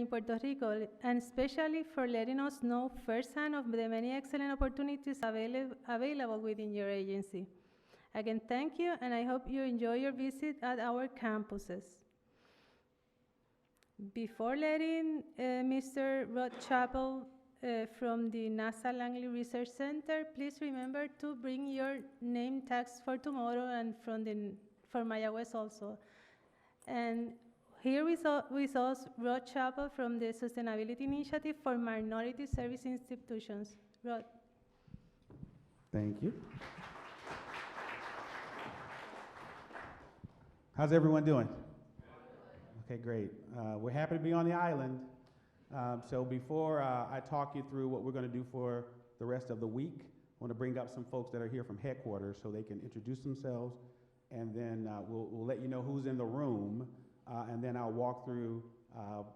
in Puerto Rico, and especially for letting us know firsthand of the many excellent opportunities available within your agency. Again, thank you, and I hope you enjoy your visit at our campuses. Before letting Mr. Rod Chappell from the NASA Langley Research Center, please remember to bring your name tags for tomorrow and for Mayagüez also. And here with us, Rod Chappell from the Sustainability Initiative for Minority Service Institutions. Rod. Thank you. How's everyone doing? Okay, great. We're happy to be on the island. So before I talk you through what we're going to do for the rest of the week, I want to bring up some folks that are here from headquarters so they can introduce themselves, and then we'll let you know who's in the room, and then I'll walk through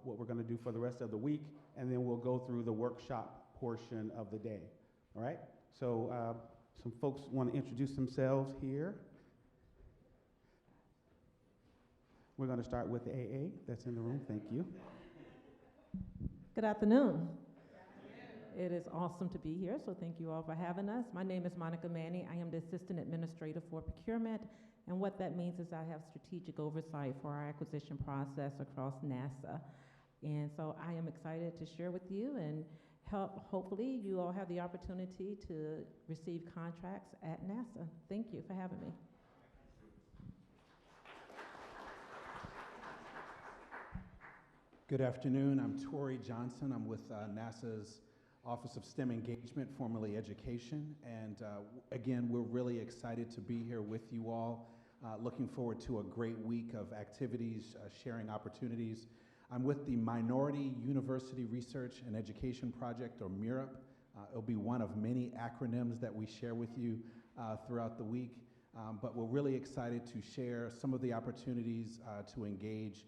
what we're going to do for the rest of the week, and then we'll go through the workshop portion of the day. All right? So some folks want to introduce themselves here. We're going to start with the AA that's in the room. Thank you. Good afternoon. It is awesome to be here, so thank you all for having us. My name is Monica Manny. I am the Assistant Administrator for Procurement, and what that means is I have strategic oversight for our acquisition process across NASA. And so I am excited to share with you and hopefully you all have the opportunity to receive contracts at NASA. Thank you for having me. Good afternoon. I'm Torrey Johnson. I'm with NASA's Office of STEM Engagement, formerly Education. And again, we're really excited to be here with you all. Looking forward to a great week of activities, sharing opportunities. I'm with the Minority University Research and Education Project, or MUREP. It'll be one of many acronyms that we share with you throughout the week. But we're really excited to share some of the opportunities to engage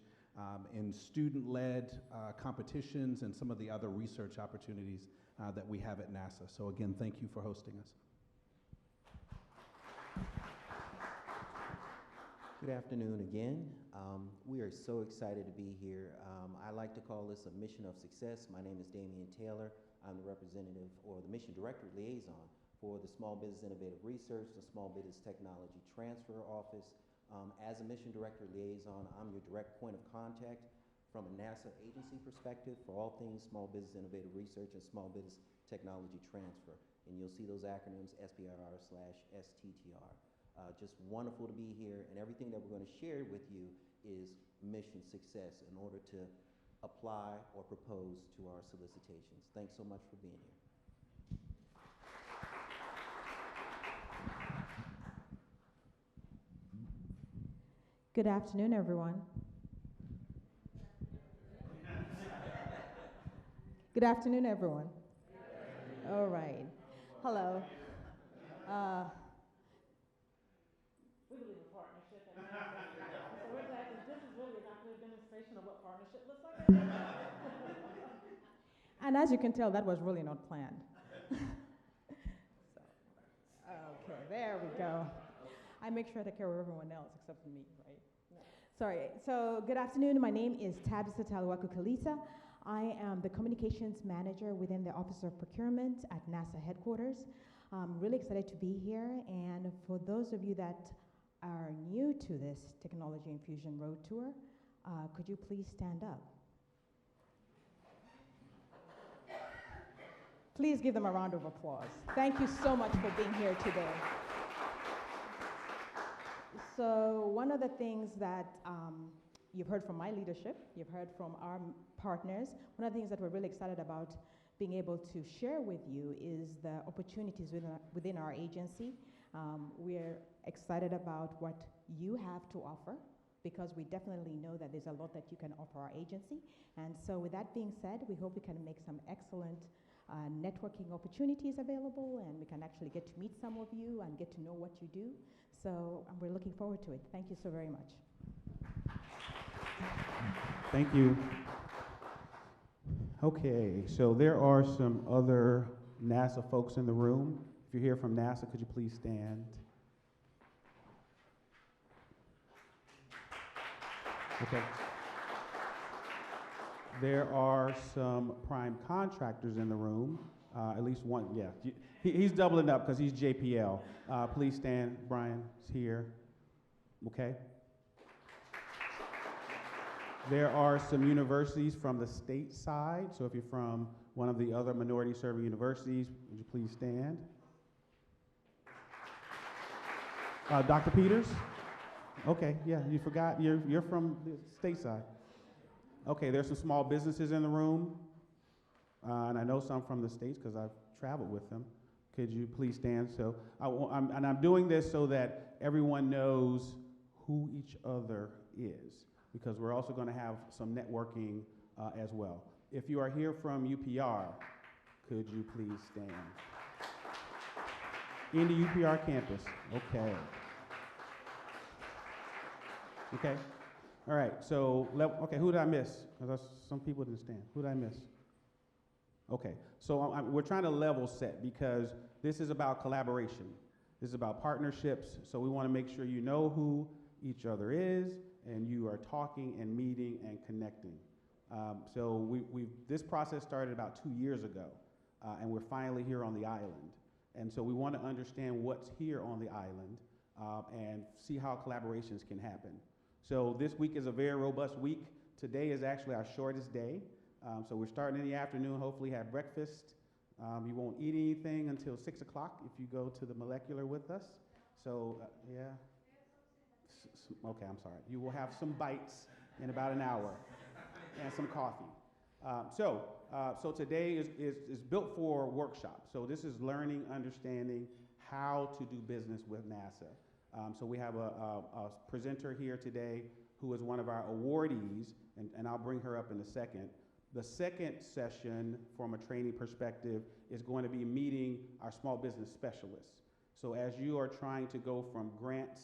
in student-led competitions and some of the other research opportunities that we have at NASA. So again, thank you for hosting us. Good afternoon again. We are so excited to be here. I like to call this a mission of success. My name is Damian Taylor. I'm the representative or the mission director liaison for the Small Business Innovative Research, the Small Business Technology Transfer Office. As a mission director liaison, I'm your direct point of contact from a NASA agency perspective for all things small business innovative research and small business technology transfer. And you'll see those acronyms SBIR/STTR. Just wonderful to be here, and everything that we're going to share with you is mission success in order to apply or propose to our solicitations. Thanks so much for being here. Good afternoon, everyone. Good afternoon, everyone. All right. Hello. We believe in partnership. And so we're glad that this is really an active demonstration of what partnership looks like. And as you can tell, that was really not planned. Okay, there we go. I make sure I take care of everyone else except for me, right? Sorry. So good afternoon. My name is Tabitha Taluaku Kalisa. I am the communications manager within the Office of Procurement at NASA headquarters. I'm really excited to be here. And for those of you that are new to this Technology Infusion Road Tour, could you please stand up? Please give them a round of applause. Thank you so much for being here today. So one of the things that you've heard from my leadership, you've heard from our partners, one of the things that we're really excited about being able to share with you is the opportunities within our agency. We're excited about what you have to offer, because we definitely know that there's a lot that you can offer our agency. And so with that being said, we hope we can make some excellent networking opportunities available, and we can actually get to meet some of you and get to know what you do. So we're looking forward to it. Thank you so very much. Thank you. Okay, so there are some other NASA folks in the room. If you're here from NASA, could you please stand? Okay. There are some prime contractors in the room, at least one, yeah. He's doubling up because he's JPL. Please stand, Brian's here, okay? There are some universities from the state side, so if you're from one of the other minority-serving universities, would you please stand? Dr. Peters? Okay, yeah, you forgot, you're from the state side. Okay, there's some small businesses in the room, and I know some from the States because I've traveled with them. Could you please stand? So, I'm doing this so that everyone knows who each other is, because we're also going to have some networking as well. If you are here from UPR, could you please stand? In the UPR campus, okay. Okay. All right, so, okay, who did I miss? Because some people didn't stand. Who did I miss? Okay, so we're trying to level set because this is about collaboration. This is about partnerships, so we want to make sure you know who each other is and you are talking and meeting and connecting. So this process started about 2 years ago, and we're finally here on the island. And so we want to understand what's here on the island and see how collaborations can happen. So this week is a very robust week. Today is actually our shortest day. So we're starting in the afternoon, hopefully have breakfast. You won't eat anything until 6 o'clock if you go to the molecular with us. So, yeah. Okay, I'm sorry. You will have some bites in about an hour and some coffee. So today is built for workshops. So this is learning, understanding how to do business with NASA. So we have a presenter here today who is one of our awardees, and I'll bring her up in a second. The second session from a training perspective is going to be meeting our small business specialists. So as you are trying to go from grants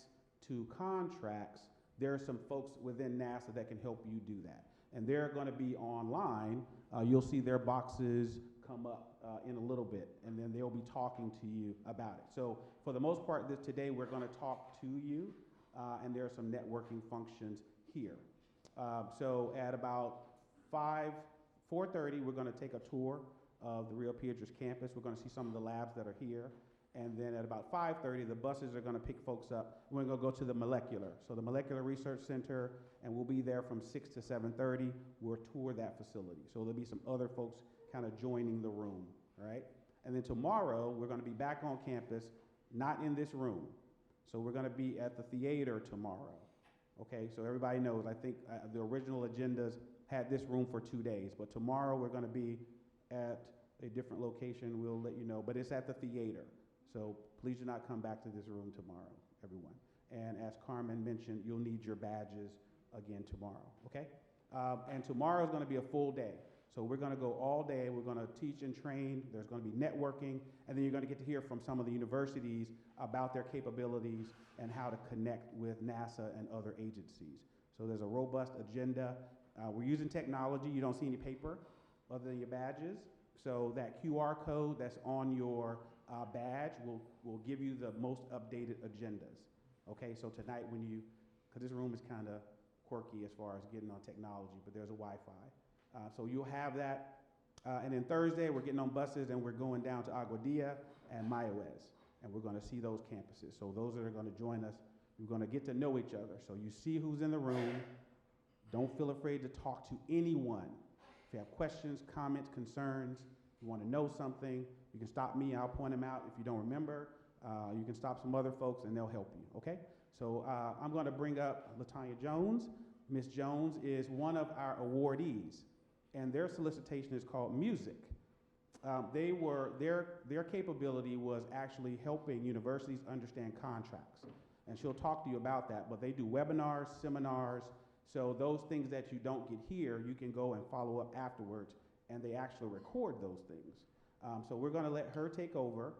to contracts, there are some folks within NASA that can help you do that. And they're going to be online. You'll see their boxes come up in a little bit, and then they'll be talking to you about it. So for the most part, today we're going to talk to you, and there are some networking functions here. So at about 4:30, we're going to take a tour of the Rio Piedras campus. We're going to see some of the labs that are here. And then at about 5:30, the buses are going to pick folks up. We're going to go to the molecular. So the Molecular Research Center, and we'll be there from 6 to 7:30. We'll tour that facility. So there'll be some other folks kind of joining the room, all right? And then tomorrow, we're going to be back on campus, not in this room. So we're going to be at the theater tomorrow, okay? So everybody knows, I think the original agendas had this room for 2 days, but tomorrow we're going to be at a different location. We'll let you know, but it's at the theater. So please do not come back to this room tomorrow, everyone. And as Carmen mentioned, you'll need your badges again tomorrow, okay? And tomorrow is going to be a full day. So we're going to go all day. We're going to teach and train. There's going to be networking. And then you're going to get to hear from some of the universities about their capabilities and how to connect with NASA and other agencies. So there's a robust agenda. We're using technology. You don't see any paper other than your badges. So that QR code that's on your badge will give you the most updated agendas. Okay, so tonight because this room is kind of quirky as far as getting on technology, but there's a Wi-Fi. So you'll have that. And then Thursday, we're getting on buses and we're going down to Aguadilla and Mayaguez. And we're going to see those campuses. So those that are going to join us, we're going to get to know each other. So you see who's in the room. Don't feel afraid to talk to anyone. If you have questions, comments, concerns, you want to know something, you can stop me. I'll point them out. If you don't remember, you can stop some other folks and they'll help you, okay? So I'm going to bring up LaTanya Jones. Ms. Jones is one of our awardees, and their solicitation is called Music. Their capability was actually helping universities understand contracts, and she'll talk to you about that, but they do webinars, seminars, so those things that you don't get here, you can go and follow up afterwards, and they actually record those things. So we're going to let her take over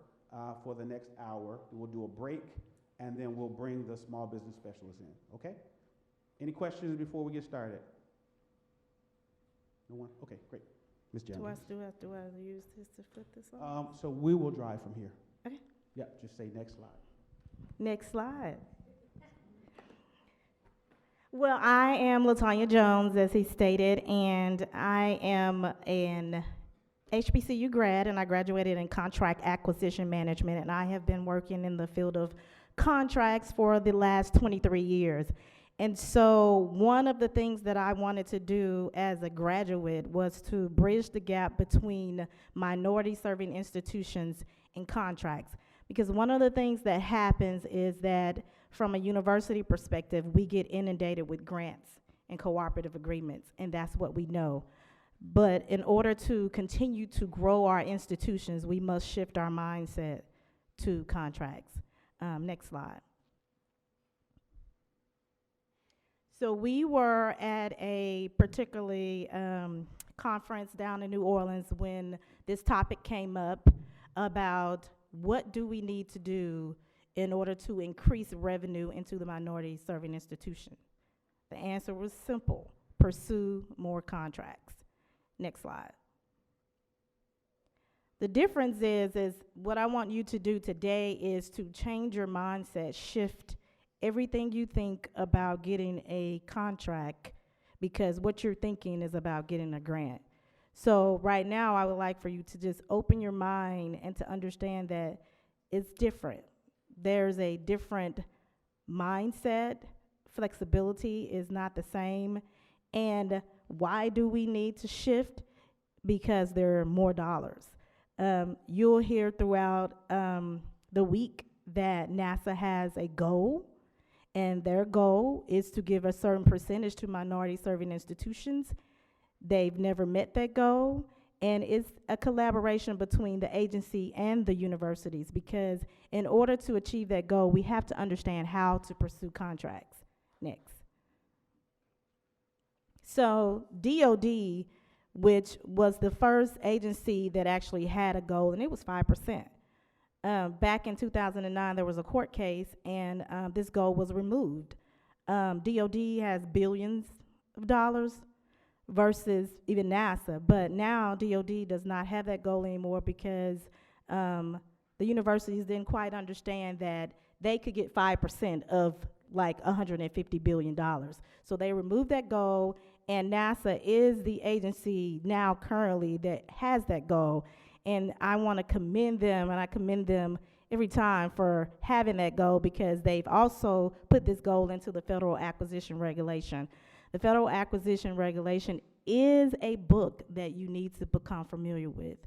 for the next hour. We'll do a break, and then we'll bring the small business specialist in, okay? Any questions before we get started? No one? Okay, great. Ms. Jones. Do I use this to flip this on? So we will drive from here. Okay. Yeah, just say next slide. Next slide. Well, I am Latanya Jones, as he stated, and I am an HBCU grad, and I graduated in contract acquisition management, and I have been working in the field of contracts for the last 23 years. And so one of the things that I wanted to do as a graduate was to bridge the gap between minority-serving institutions and contracts. Because one of the things that happens is that from a university perspective, we get inundated with grants and cooperative agreements, and that's what we know. But in order to continue to grow our institutions, we must shift our mindset to contracts. Next slide. So we were at a particularly conference down in New Orleans when this topic came up about what do we need to do in order to increase revenue into the minority serving institution. The answer was simple: pursue more contracts. Next slide. The difference is what I want you to do today is to change your mindset, shift everything you think about getting a contract, because what you're thinking is about getting a grant. So right now, I would like for you to just open your mind and to understand that it's different. There's a different mindset. Flexibility is not the same. And why do we need to shift? Because there are more dollars. You'll hear throughout the week that NASA has a goal, and their goal is to give a certain percentage to minority-serving institutions. They've never met that goal, and it's a collaboration between the agency and the universities, because in order to achieve that goal, we have to understand how to pursue contracts. Next. So DOD, which was the first agency that actually had a goal, and it was 5%. Back in 2009, there was a court case, and this goal was removed. DOD has billions of dollars versus even NASA, but now DOD does not have that goal anymore because the universities didn't quite understand that they could get 5% of like $150 billion. So they removed that goal, and NASA is the agency now currently that has that goal. And I want to commend them, and I commend them every time for having that goal, because they've also put this goal into the Federal Acquisition Regulation. The Federal Acquisition Regulation is a book that you need to become familiar with.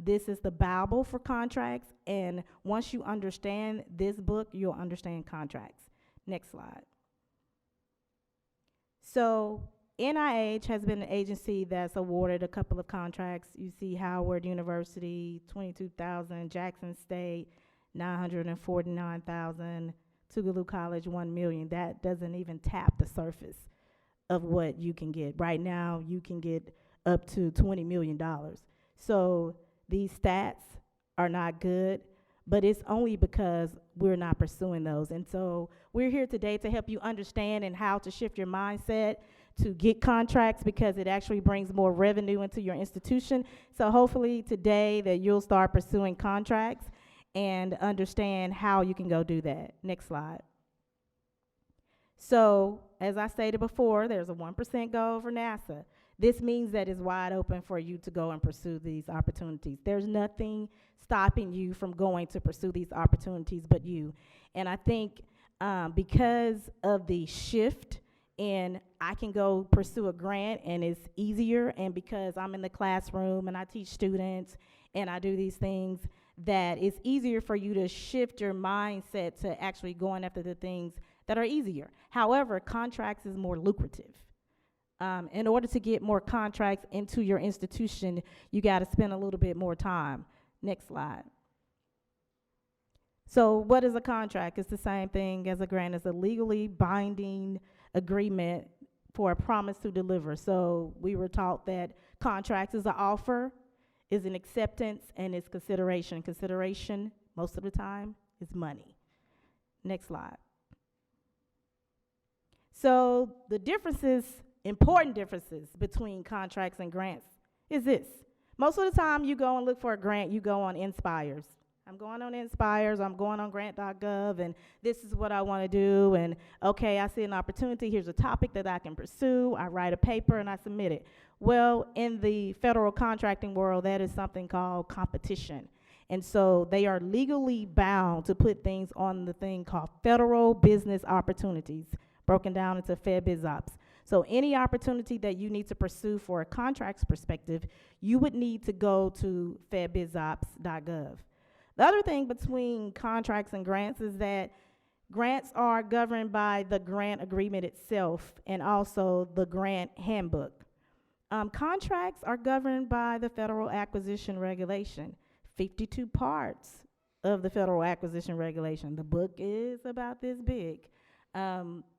This is the Bible for contracts, and once you understand this book, you'll understand contracts. Next slide. So NIH has been an agency that's awarded a couple of contracts. You see Howard University, $22,000, Jackson State, $949,000, Tougaloo College, $1 million. That doesn't even tap the surface of what you can get. Right now, you can get up to $20 million. So these stats are not good, but it's only because we're not pursuing those. And so we're here today to help you understand and how to shift your mindset to get contracts, because it actually brings more revenue into your institution. So hopefully today that you'll start pursuing contracts and understand how you can go do that. Next slide. So as I stated before, there's a 1% goal for NASA. This means that it's wide open for you to go and pursue these opportunities. There's nothing stopping you from going to pursue these opportunities but you. And I think because of the shift, and I can go pursue a grant and it's easier, and because I'm in the classroom and I teach students and I do these things, that it's easier for you to shift your mindset to actually going after the things that are easier. However, contracts is more lucrative. In order to get more contracts into your institution, you got to spend a little bit more time. Next slide. So what is a contract? It's the same thing as a grant. It's a legally binding agreement for a promise to deliver. So we were taught that contracts is an offer, is an acceptance, and is consideration. Consideration, most of the time, is money. Next slide. So the differences, important differences between contracts and grants is this. Most of the time you go and look for a grant, you go on Inspires. I'm going on Inspires, I'm going on grant.gov, and this is what I want to do, and okay, I see an opportunity, here's a topic that I can pursue, I write a paper and I submit it. Well, in the federal contracting world, that is something called competition. And so they are legally bound to put things on the thing called federal business opportunities, broken down into FedBizOps. So any opportunity that you need to pursue for a contracts perspective, you would need to go to fedbizops.gov. The other thing between contracts and grants is that grants are governed by the grant agreement itself and also the grant handbook. Contracts are governed by the Federal Acquisition Regulation, 52 parts of the Federal Acquisition Regulation. The book is about this big.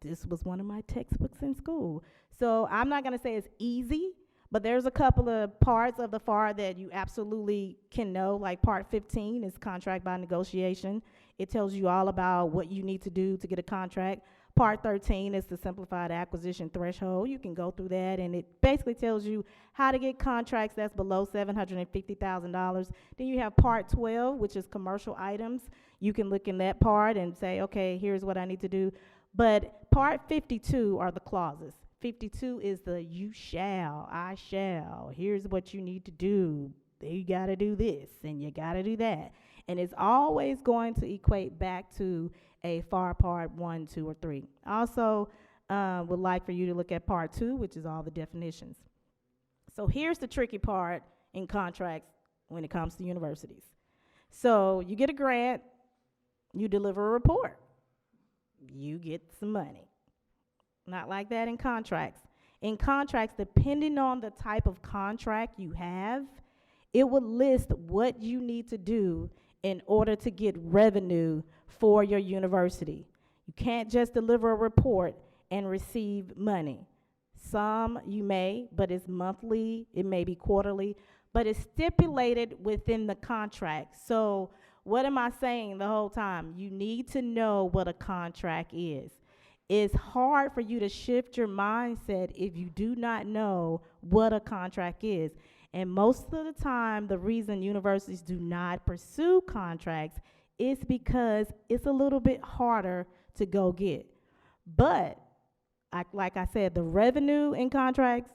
This was one of my textbooks in school. So I'm not gonna say it's easy, but there's a couple of parts of the FAR that you absolutely can know, like Part 15 is contract by negotiation. It tells you all about what you need to do to get a contract. Part 13 is the simplified acquisition threshold. You can go through that, and it basically tells you how to get contracts that's below $750,000. Then you have Part 12, which is commercial items. You can look in that part and say, okay, here's what I need to do. But Part 52 are the clauses. 52 is the you shall, I shall. Here's what you need to do. You got to do this, and you got to do that. And it's always going to equate back to a FAR Part 1, 2, or 3. Also, would like for you to look at Part 2, which is all the definitions. So here's the tricky part in contracts when it comes to universities. So you get a grant, you deliver a report, you get some money. Not like that in contracts. In contracts, depending on the type of contract you have, it would list what you need to do in order to get revenue for your university. You can't just deliver a report and receive money. Some you may, but it's monthly, it may be quarterly, but it's stipulated within the contract. So what am I saying the whole time? You need to know what a contract is. It's hard for you to shift your mindset if you do not know what a contract is. And most of the time, the reason universities do not pursue contracts is because it's a little bit harder to go get. But, like I said, the revenue in contracts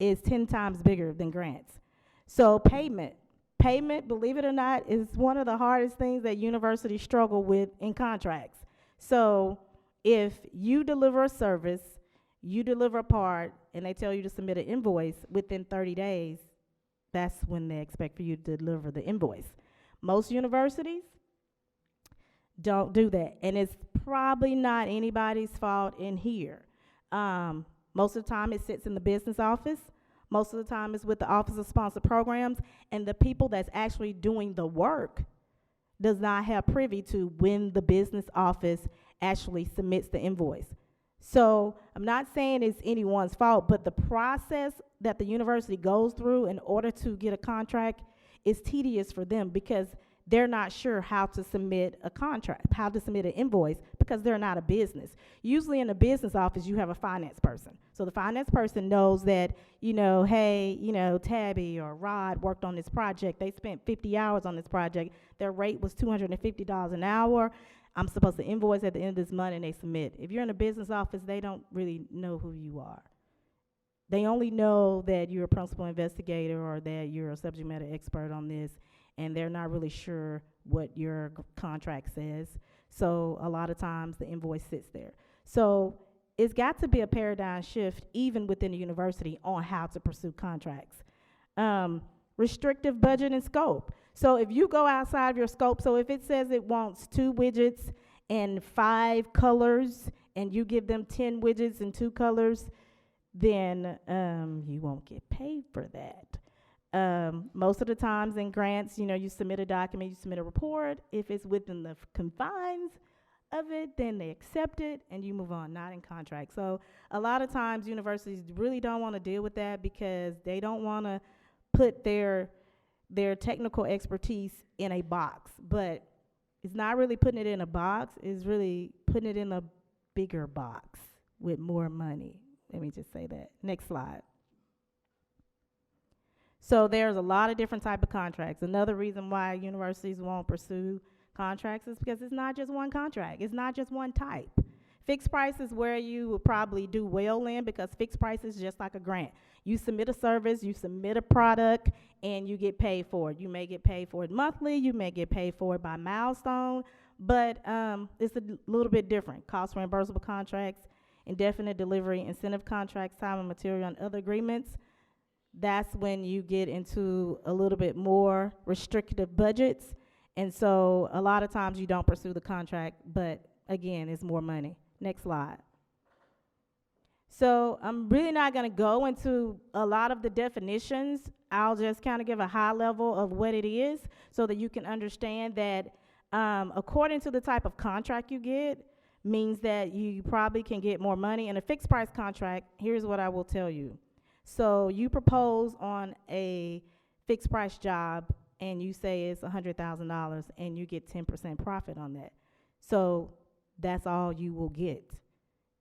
is 10 times bigger than grants. So payment, believe it or not, is one of the hardest things that universities struggle with in contracts. So if you deliver a service, you deliver a part, and they tell you to submit an invoice within 30 days, that's when they expect for you to deliver the invoice. Most universities don't do that, and it's probably not anybody's fault in here. Most of the time it sits in the business office. Most of the time it's with the Office of Sponsored Programs, and the people that's actually doing the work does not have privy to when the business office actually submits the invoice. So I'm not saying it's anyone's fault, but the process that the university goes through in order to get a contract is tedious for them because they're not sure how to submit a contract, how to submit an invoice, because they're not a business. Usually in a business office, you have a finance person. So the finance person knows that, hey, Tabby or Rod worked on this project. They spent 50 hours on this project. Their rate was $250 an hour. I'm supposed to invoice at the end of this month, and they submit. If you're in a business office, they don't really know who you are. They only know that you're a principal investigator or that you're a subject matter expert on this, and they're not really sure what your contract says. So a lot of times the invoice sits there. So it's got to be a paradigm shift even within the university on how to pursue contracts. Restrictive budget and scope. So if you go outside of your scope, so if it says it wants 2 widgets and 5 colors, and you give them 10 widgets and 2 colors, then you won't get paid for that. Most of the times in grants, you submit a document, you submit a report. If it's within the confines of it, then they accept it and you move on, not in contract. So a lot of times universities really don't want to deal with that because they don't want to put their technical expertise in a box. But it's not really putting it in a box, it's really putting it in a bigger box with more money. Let me just say that. Next slide. So there's a lot of different type of contracts. Another reason why universities won't pursue contracts is because it's not just one contract. It's not just one type. Fixed price is where you will probably do well in, because fixed price is just like a grant. You submit a service, you submit a product, and you get paid for it. You may get paid for it monthly, you may get paid for it by milestone, but it's a little bit different. Cost reimbursable contracts, indefinite delivery, incentive contracts, time and material, and other agreements. That's when you get into a little bit more restrictive budgets. And so a lot of times you don't pursue the contract, but again, it's more money. Next slide. So I'm really not going to go into a lot of the definitions. I'll just kind of give a high level of what it is so that you can understand that according to the type of contract you get means that you probably can get more money. In a fixed price contract, here's what I will tell you. So you propose on a fixed price job and you say it's $100,000 and you get 10% profit on that. So that's all you will get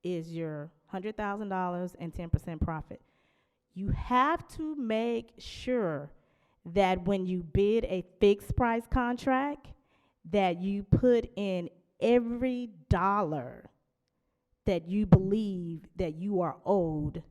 is your $100,000 and 10% profit. You have to make sure that when you bid a fixed price contract that you put in every dollar that you believe that you are owed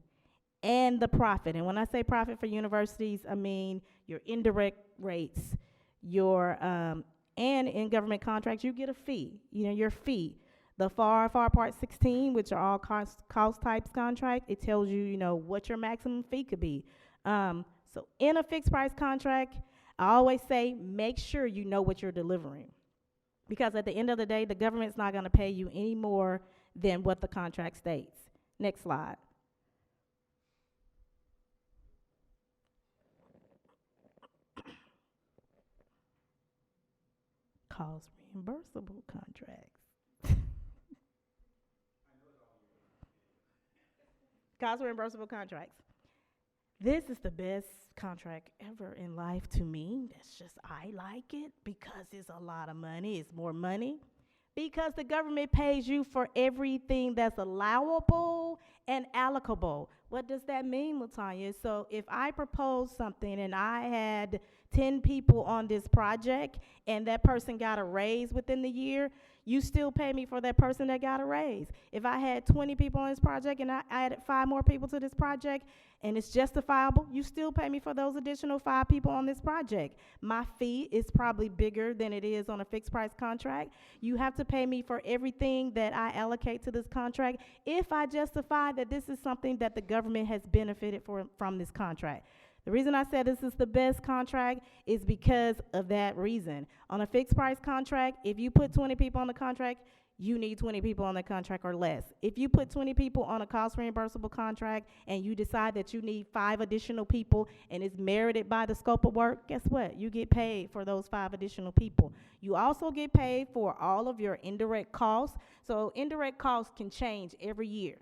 and the profit. And when I say profit for universities, I mean your indirect rates, your and in government contracts, you get a fee, your fee. The FAR Part 16, which are all cost types contract, it tells you, what your maximum fee could be. So in a fixed price contract, I always say make sure you know what you're delivering. Because at the end of the day, the government's not going to pay you any more than what the contract states. Next slide. Cost reimbursable contracts. Cost reimbursable contracts. This is the best contract ever in life to me. That's just, I like it because it's a lot of money. It's more money. Because the government pays you for everything that's allowable and allocable. What does that mean, Latanya? So if I propose something and I had 10 people on this project and that person got a raise within the year, you still pay me for that person that got a raise. If I had 20 people on this project and I added 5 more people to this project and it's justifiable, you still pay me for those additional 5 people on this project. My fee is probably bigger than it is on a fixed price contract. You have to pay me for everything that I allocate to this contract if I justify that this is something that the government has benefited from this contract. The reason I said this is the best contract is because of that reason. On a fixed price contract, if you put 20 people on the contract, you need 20 people on the contract or less. If you put 20 people on a cost reimbursable contract and you decide that you need 5 additional people and it's merited by the scope of work, guess what? You get paid for those 5 additional people. You also get paid for all of your indirect costs. So indirect costs can change every year.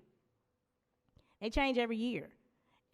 They change every year.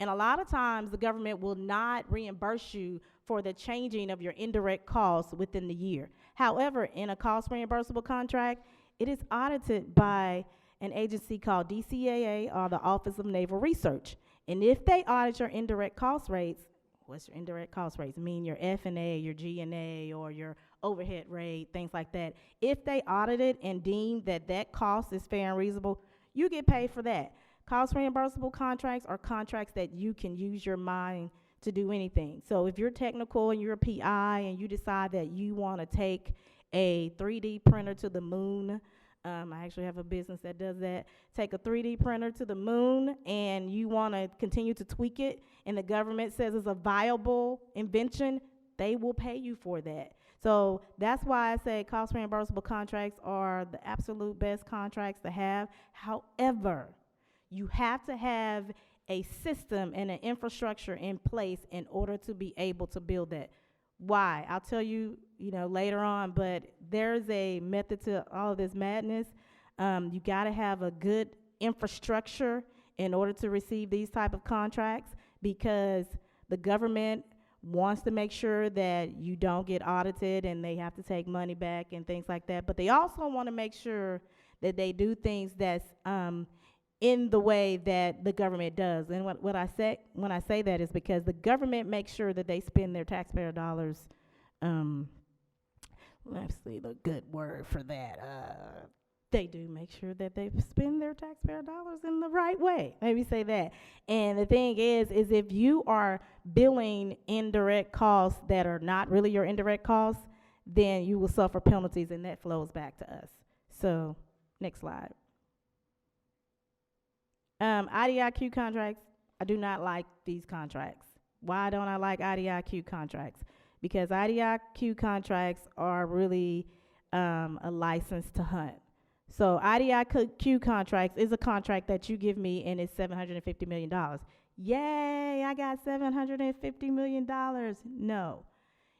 And a lot of times the government will not reimburse you for the changing of your indirect costs within the year. However, in a cost reimbursable contract, it is audited by an agency called DCAA, or the Office of Naval Research. And if they audit your indirect cost rates, what's your indirect cost rates? I mean your F&A, your G&A, or your overhead rate, things like that. If they audit it and deem that that cost is fair and reasonable, you get paid for that. Cost reimbursable contracts are contracts that you can use your mind to do anything. So if you're technical and you're a PI and you decide that you want to take a 3D printer to the moon, I actually have a business that does that. Take a 3D printer to the moon and you want to continue to tweak it and the government says it's a viable invention, they will pay you for that. So that's why I say cost reimbursable contracts are the absolute best contracts to have. However, you have to have a system and an infrastructure in place in order to be able to build that. Why? I'll tell you, later on, but there's a method to all of this madness. You gotta have a good infrastructure in order to receive these type of contracts because the government wants to make sure that you don't get audited and they have to take money back and things like that. But they also want to make sure that they do things that's in the way that the government does. And what I say when I say that is because the government makes sure that they spend their taxpayer dollars. Let's see the good word for that. They do make sure that they spend their taxpayer dollars in the right way. Maybe say that. And the thing is if you are billing indirect costs that are not really your indirect costs, then you will suffer penalties, and that flows back to us. So, next slide. IDIQ contracts, I do not like these contracts. Why don't I like IDIQ contracts? Because IDIQ contracts are really a license to hunt. So IDIQ contracts is a contract that you give me, and it's $750 million. Yay, I got $750 million. No.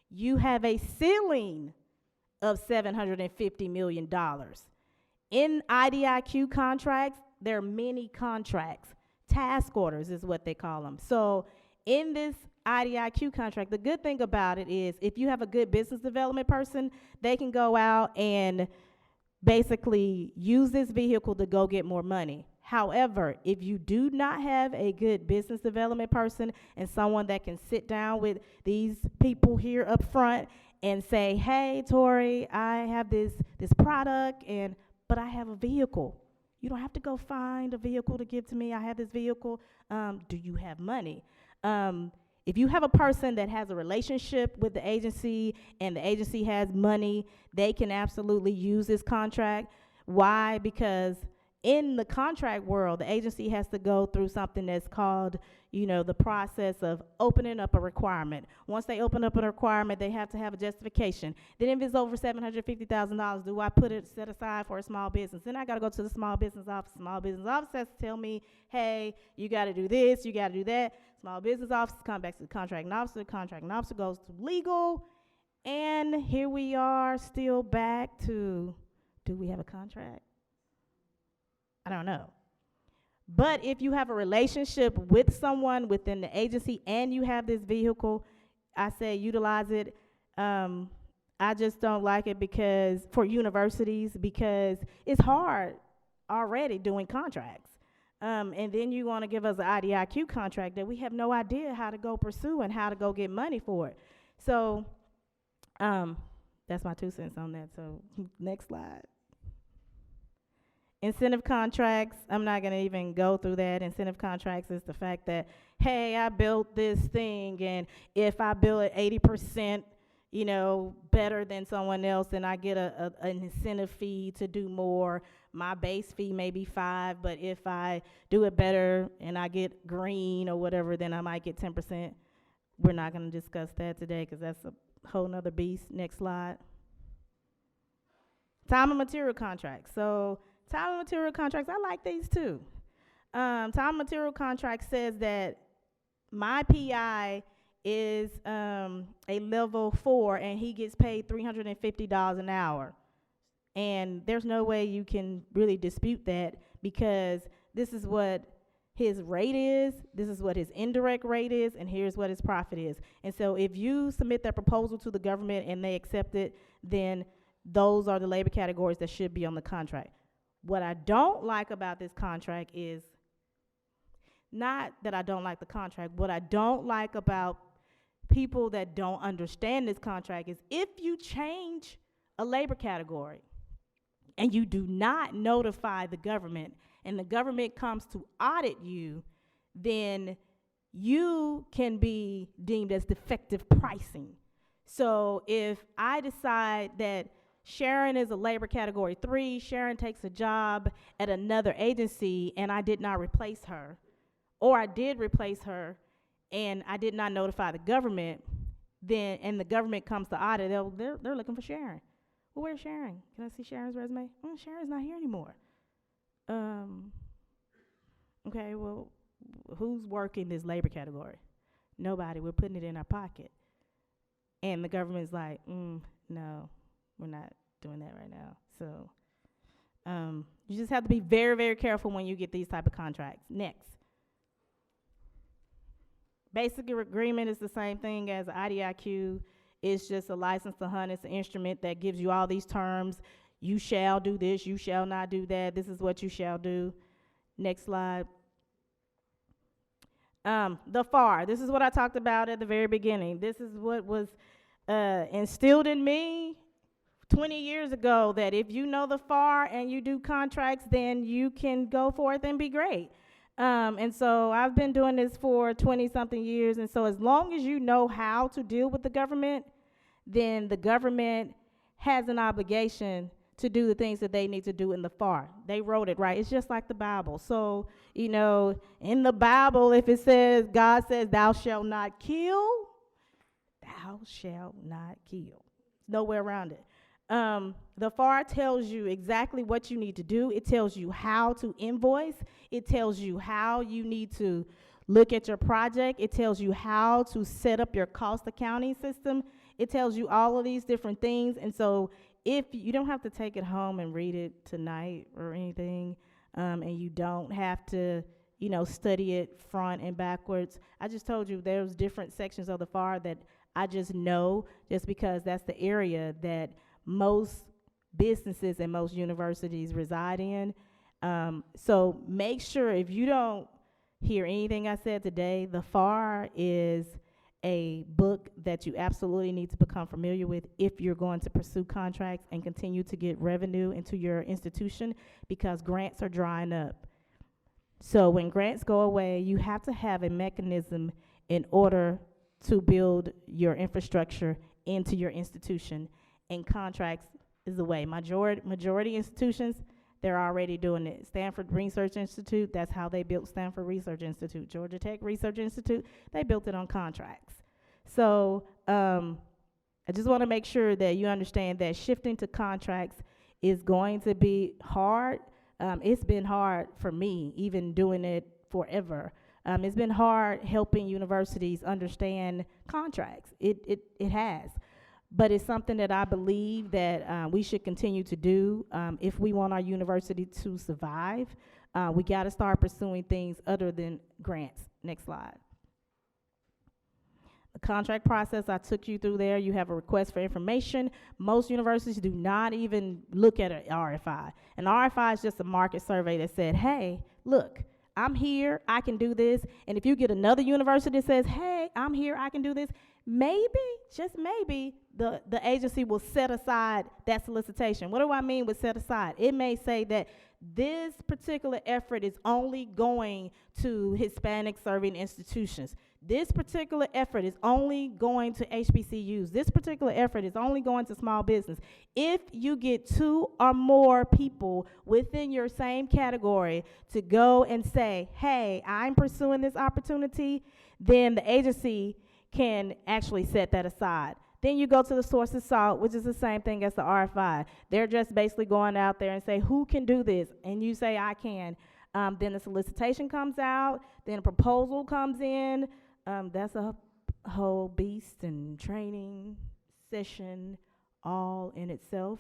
You have a ceiling of $750 million. In IDIQ contracts, there are many contracts. Task orders is what they call them. So in this IDIQ contract, the good thing about it is if you have a good business development person, they can go out and basically use this vehicle to go get more money. However, if you do not have a good business development person and someone that can sit down with these people here up front and say, hey, Tori, I have this product, but I have a vehicle. You don't have to go find a vehicle to give to me. I have this vehicle. Do you have money? If you have a person that has a relationship with the agency and the agency has money, they can absolutely use this contract. Why? Because in the contract world, the agency has to go through something that's called, the process of opening up a requirement. Once they open up a requirement, they have to have a justification. Then if it's over $750,000, do I put it set aside for a small business? Then I got to go to the small business office. Small business office has to tell me, hey, you got to do this, you got to do that. Small business office come back to the contracting officer. The contracting officer goes to legal. And here we are still back to, do we have a contract? I don't know. But if you have a relationship with someone within the agency and you have this vehicle, I say utilize it. I just don't like it for universities, because it's hard already doing contracts. And then you want to give us an IDIQ contract that we have no idea how to go pursue and how to go get money for it. So that's my 2 cents on that. So next slide. Incentive contracts, I'm not going to even go through that. Incentive contracts is the fact that, hey, I built this thing, and if I build it 80%, better than someone else, then I get an incentive fee to do more. My base fee may be 5, but if I do it better and I get green or whatever, then I might get 10%. We're not going to discuss that today because that's a whole nother beast. Next slide. Time and material contracts. So time and material contracts, I like these too. Time and material contract says that my PI is a level 4 and he gets paid $350 an hour. And there's no way you can really dispute that, because this is what his rate is, this is what his indirect rate is, and here's what his profit is. And so if you submit that proposal to the government and they accept it, then those are the labor categories that should be on the contract. What I don't like about this contract is, not that I don't like the contract, what I don't like about people that don't understand this contract is if you change a labor category and you do not notify the government and the government comes to audit you, then you can be deemed as defective pricing. So if I decide that Sharon is a labor category 3, Sharon takes a job at another agency and I did not replace her, or I did replace her and I did not notify the government, then, and the government comes to audit, they're looking for Sharon. Well, where's Sharon? Can I see Sharon's resume? Sharon's not here anymore. Okay, well, who's working this labor category? Nobody. We're putting it in our pocket. And the government's like, no, we're not doing that right now. So you just have to be very, very careful when you get these type of contracts. Next. Basic agreement is the same thing as IDIQ. It's just a license to hunt. It's an instrument that gives you all these terms. You shall do this, you shall not do that, this is what you shall do. Next slide. The FAR, this is what I talked about at the very beginning. This is what was instilled in me 20 years ago, that if you know the FAR and you do contracts, then you can go forth and be great. And so I've been doing this for 20-something years, and so as long as you know how to deal with the government, then the government has an obligation to do the things that they need to do in the FAR. They wrote it, right? It's just like the Bible. So, you know, in the Bible, if it says, God says, thou shalt not kill, thou shalt not kill. Nowhere around it. The FAR tells you exactly what you need to do. It tells you how to invoice. It tells you how you need to look at your project. It tells you how to set up your cost accounting system. It tells you all of these different things. And so if you don't have to take it home and read it tonight or anything, and you don't have to, you know, study it front and backwards. I just told you there's different sections of the FAR that I just know, just because that's the area that most businesses and most universities reside in. So make sure, if you don't hear anything I said today, the FAR is a book that you absolutely need to become familiar with if you're going to pursue contracts and continue to get revenue into your institution, because grants are drying up. So when grants go away, you have to have a mechanism in order to build your infrastructure into your institution, and contracts is the way. Majority institutions, they're already doing it. Stanford Research Institute, that's how they built Stanford Research Institute. Georgia Tech Research Institute, they built it on contracts. So I just want to make sure that you understand that shifting to contracts is going to be hard. It's been hard for me, even doing it forever. It's been hard helping universities understand contracts. It has. But it's something that I believe that we should continue to do if we want our university to survive. We got to start pursuing things other than grants. Next slide. The contract process, I took you through there. You have a request for information. Most universities do not even look at an RFI. An RFI is just a market survey that said, hey, look, I'm here, I can do this. And if you get another university that says, hey, I'm here, I can do this, maybe, just maybe, the agency will set aside that solicitation. What do I mean with set aside? It may say that this particular effort is only going to Hispanic serving institutions. This particular effort is only going to HBCUs. This particular effort is only going to small business. If you get 2 or more people within your same category to go and say, hey, I'm pursuing this opportunity, then the agency can actually set that aside. Then you go to the sources sought, which is the same thing as the RFI. They're just basically going out there and say, who can do this? And you say, I can. Then the solicitation comes out, then a proposal comes in. That's a whole beast and training session all in itself.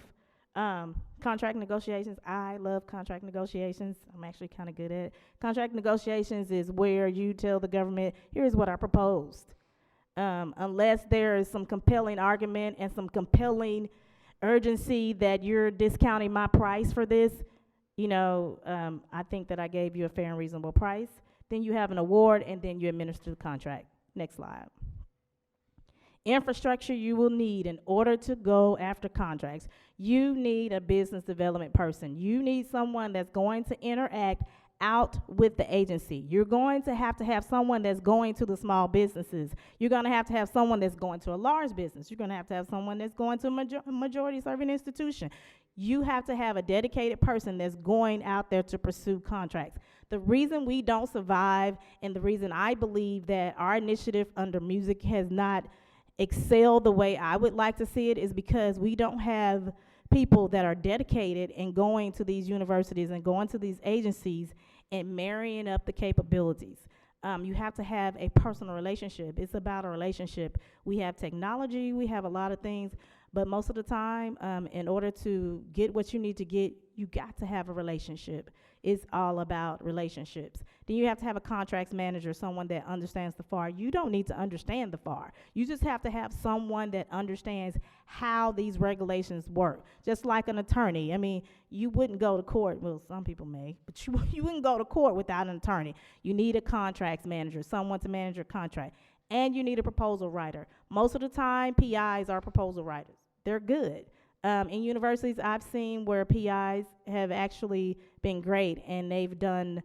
Contract negotiations, I love contract negotiations. I'm actually kind of good at it. Contract negotiations is where you tell the government, here's what I proposed. Unless there is some compelling argument and some compelling urgency that you're discounting my price for this, you know, I think that I gave you a fair and reasonable price. Then you have an award, and then you administer the contract. Next slide. Infrastructure you will need in order to go after contracts. You need a business development person. You need someone that's going to interact out with the agency. You're going to have someone that's going to the small businesses. You're going to have someone that's going to a large business. You're going to have someone that's going to a majority serving institution. You have to have a dedicated person that's going out there to pursue contracts. The reason we don't survive, and the reason I believe that our initiative under music has not excelled the way I would like to see it, is because we don't have people that are dedicated and going to these universities and going to these agencies and marrying up the capabilities. You have to have a personal relationship. It's about a relationship. We have technology, we have a lot of things, but most of the time, in order to get what you need to get, you got to have a relationship. it's all about relationships. Then you have to have a contracts manager, someone that understands the FAR. You don't need to understand the FAR. You just have to have someone that understands how these regulations work. Just like an attorney. I mean, you wouldn't go to court, well, some people may, but you wouldn't go to court without an attorney. You need a contracts manager, someone to manage your contract. And you need a proposal writer. Most of the time, PIs are proposal writers. They're good. In universities, I've seen where PIs have actually been great, and they've done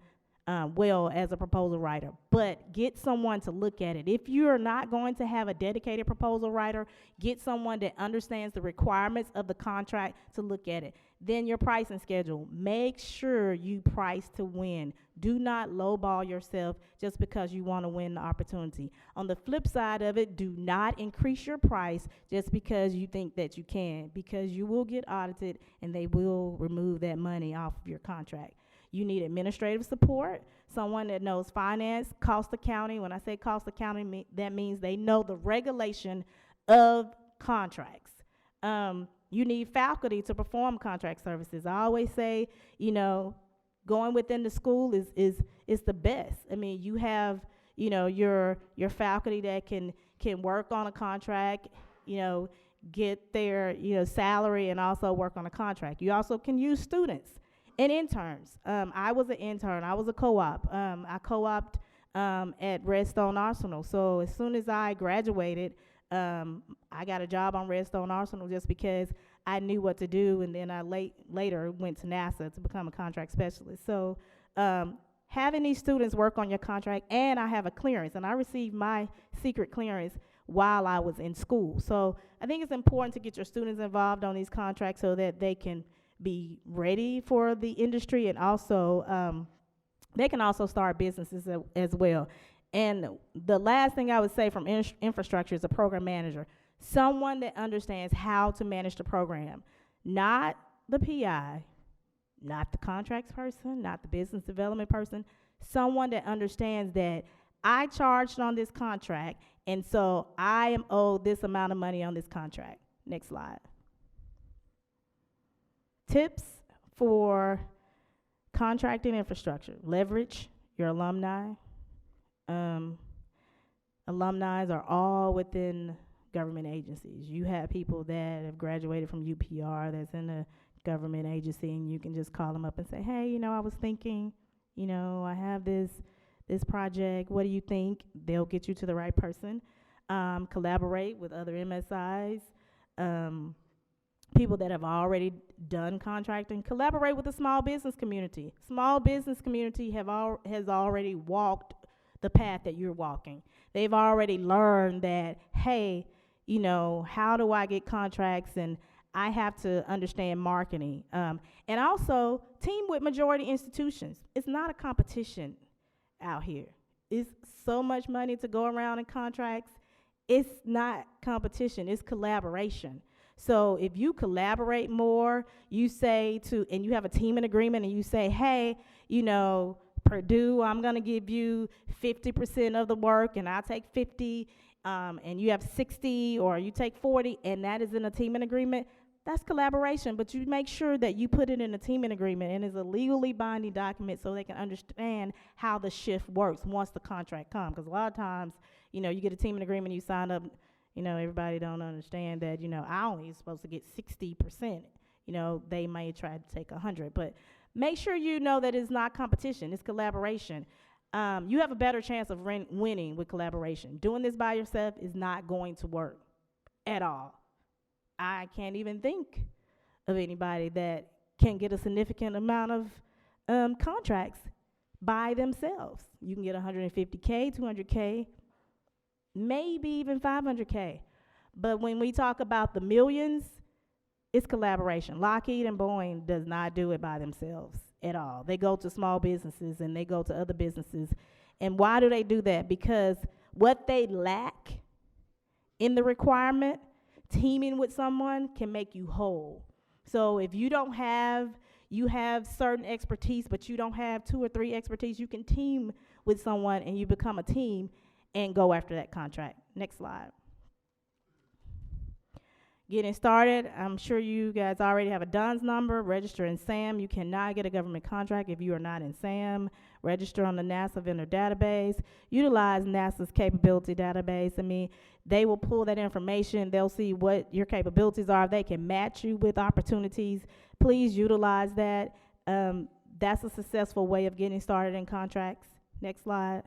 well as a proposal writer. But get someone to look at it. If you're not going to have a dedicated proposal writer, get someone that understands the requirements of the contract to look at it. Then your pricing schedule. Make sure you price to win. Do not lowball yourself just because you want to win the opportunity. On the flip side of it, do not increase your price just because you think that you can, because you will get audited and they will remove that money off of your contract. You need administrative support, someone that knows finance, cost accounting. When I say cost accounting, that means they know the regulation of contracts. You need faculty to perform contract services. I always say, you know, going within the school is the best. I mean, you have, you know, your faculty that can work on a contract, you know, get their, you know, salary and also work on a contract. You also can use students and interns. I was an intern. I was a co-op. I co-opted at Redstone Arsenal. So as soon as I graduated, I got a job on Redstone Arsenal just because I knew what to do, and then I later went to NASA to become a contract specialist. So having these students work on your contract, and I have a clearance, and I received my secret clearance while I was in school. So I think it's important to get your students involved on these contracts so that they can be ready for the industry, and also they can also start businesses as well. And the last thing I would say from infrastructure is a program manager, someone that understands how to manage the program, not the PI, not the contracts person, not the business development person, someone that understands that I charged on this contract, and so I am owed this amount of money on this contract. Next slide. Tips for contracting infrastructure. Leverage your alumni. Alumni are all within government agencies. You have people that have graduated from UPR that's in a government agency, and you can just call them up and say, hey, you know, I was thinking, you know, I have this project. What do you think? They'll get you to the right person. Collaborate with other MSIs. People that have already done contracting. Collaborate with the small business community. Small business community has already walked the path that you're walking. They've already learned that, hey, you know, how do I get contracts, and I have to understand marketing. And also, team with majority institutions. It's not a competition out here. It's so much money to go around in contracts. It's not competition, it's collaboration. So if you collaborate more, you say and you have a teaming agreement, and you say, hey, you know, Purdue, I'm gonna give you 50% of the work, and I'll take 50, and you have 60, or you take 40, and that is in a teaming agreement. That's collaboration, but you make sure that you put it in a teaming agreement, and it's a legally binding document so they can understand how the shift works once the contract comes. Because a lot of times, you know, you get a teaming agreement, you sign up, you know, everybody don't understand that, you know, I only supposed to get 60%. You know, they may try to take 100, but make sure you know that it's not competition, it's collaboration. You have a better chance of winning with collaboration. Doing this by yourself is not going to work at all. I can't even think of anybody that can get a significant amount of contracts by themselves. You can get 150K, 200K, maybe even 500K. But when we talk about the millions, it's collaboration. Lockheed and Boeing does not do it by themselves at all. They go to small businesses, and they go to other businesses. And why do they do that? Because what they lack in the requirement, teaming with someone can make you whole. So if you have certain expertise, but you don't have 2 or 3 expertise, you can team with someone, and you become a team and go after that contract. Next slide. Getting started, I'm sure you guys already have a DUNS number. Register in SAM. You cannot get a government contract if you are not in SAM. Register on the NASA vendor database. Utilize NASA's capability database. I mean, they will pull that information. They'll see what your capabilities are. They can match you with opportunities. Please utilize that. That's a successful way of getting started in contracts. Next slide.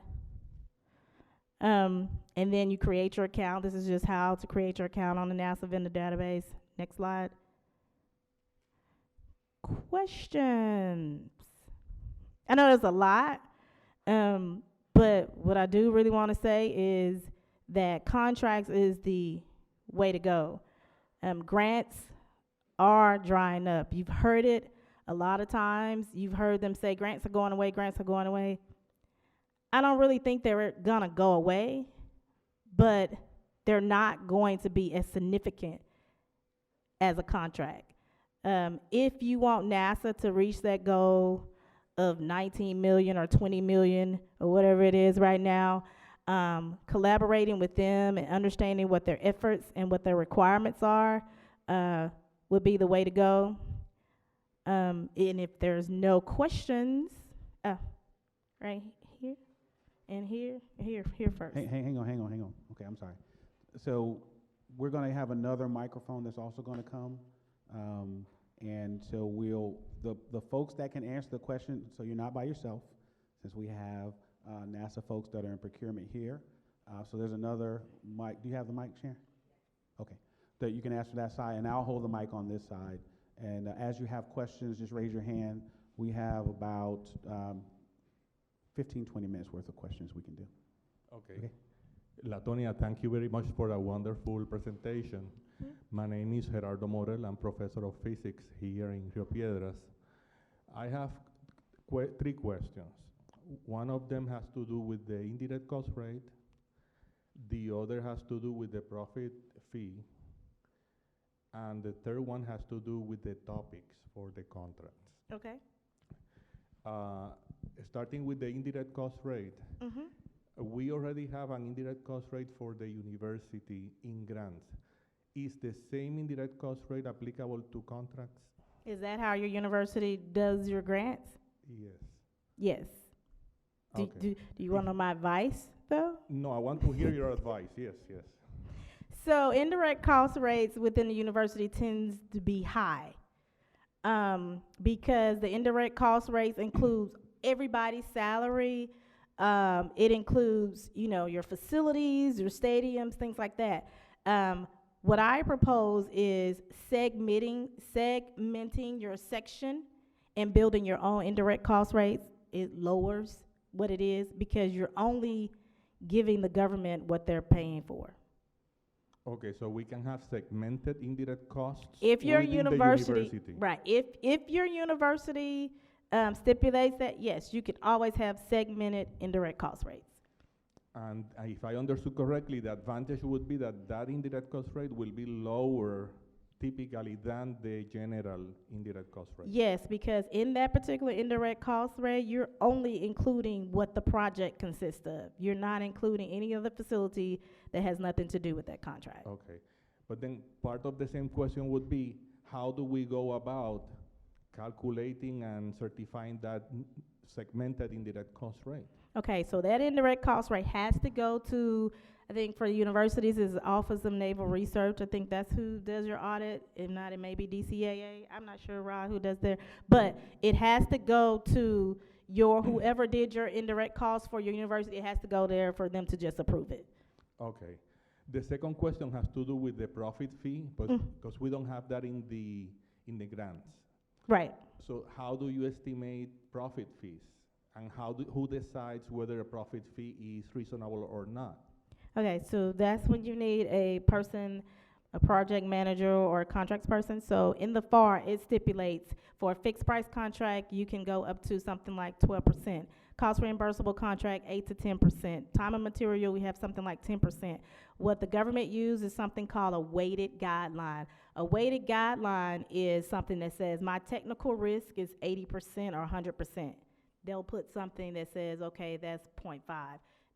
And then you create your account. This is just how to create your account on the NASA vendor database. Next slide. Questions? I know there's a lot, but what I do really want to say is that contracts is the way to go. Grants are drying up. You've heard it a lot of times. You've heard them say grants are going away, grants are going away. I don't really think they're gonna go away, but they're not going to be as significant as a contract. If you want NASA to reach that goal of 19 million or 20 million or whatever it is right now, collaborating with them and understanding what their efforts and what their requirements are would be the way to go. And if there's no questions, right here and here first. Hang on. Okay, I'm sorry. So we're going to have another microphone that's also going to come. And so the folks that can answer the question, so you're not by yourself, since we have NASA folks that are in procurement here. So there's another mic. Do you have the mic, Sharon? Okay. That you can ask for that side, and I'll hold the mic on this side. And as you have questions, just raise your hand. We have about 15, 20 minutes worth of questions we can do. Okay. Latonia, thank you very much for a wonderful presentation. My name is Gerardo Morel. I'm professor of physics here in Rio Piedras. I have three questions. One of them has to do with the indirect cost rate. The other has to do with the profit fee. And the third one has to do with the topics for the contracts. Okay. Starting with the indirect cost rate, we already have an indirect cost rate for the university in grants. Is the same indirect cost rate applicable to contracts? Is that how your university does your grants? Yes. Yes. Okay. Do you want to know my advice, though? No, I want to hear your advice. Yes. So indirect cost rates within the university tends to be high because the indirect cost rates includes everybody's salary. It includes, your facilities, your stadiums, things like that. What I propose is segmenting your section and building your own indirect cost rates. It lowers what it is because you're only giving the government what they're paying for. Okay, so we can have segmented indirect costs If your within university, the university. right, if your university stipulates that, yes, you can always have segmented indirect cost rates. And if I understood correctly, the advantage would be that indirect cost rate will be lower typically than the general indirect cost rate. Yes, because in that particular indirect cost rate, you're only including what the project consists of. You're not including any other facility that has nothing to do with that contract. Okay, but then part of the same question would be, how do we go about calculating and certifying that segmented indirect cost rate? Okay, so that indirect cost rate has to go to, I think for the universities, is the Office of Naval Research. I think that's who does your audit. If not, it may be DCAA. I'm not sure, Rod, who does there. But it has to go to whoever did your indirect costs for your university. It has to go there for them to just approve it. Okay. The second question has to do with the profit fee, but because we don't have that in the grants. Right. So how do you estimate profit fees? And who decides whether a profit fee is reasonable or not? Okay, so that's when you need a person, a project manager or a contracts person. So in the FAR, it stipulates for a fixed price contract, you can go up to something like 12%. Cost reimbursable contract, 8 to 10%. Time and material, we have something like 10%. What the government uses is something called a weighted guideline. A weighted guideline is something that says my technical risk is 80% or 100%. They'll put something that says, okay, that's 0.5.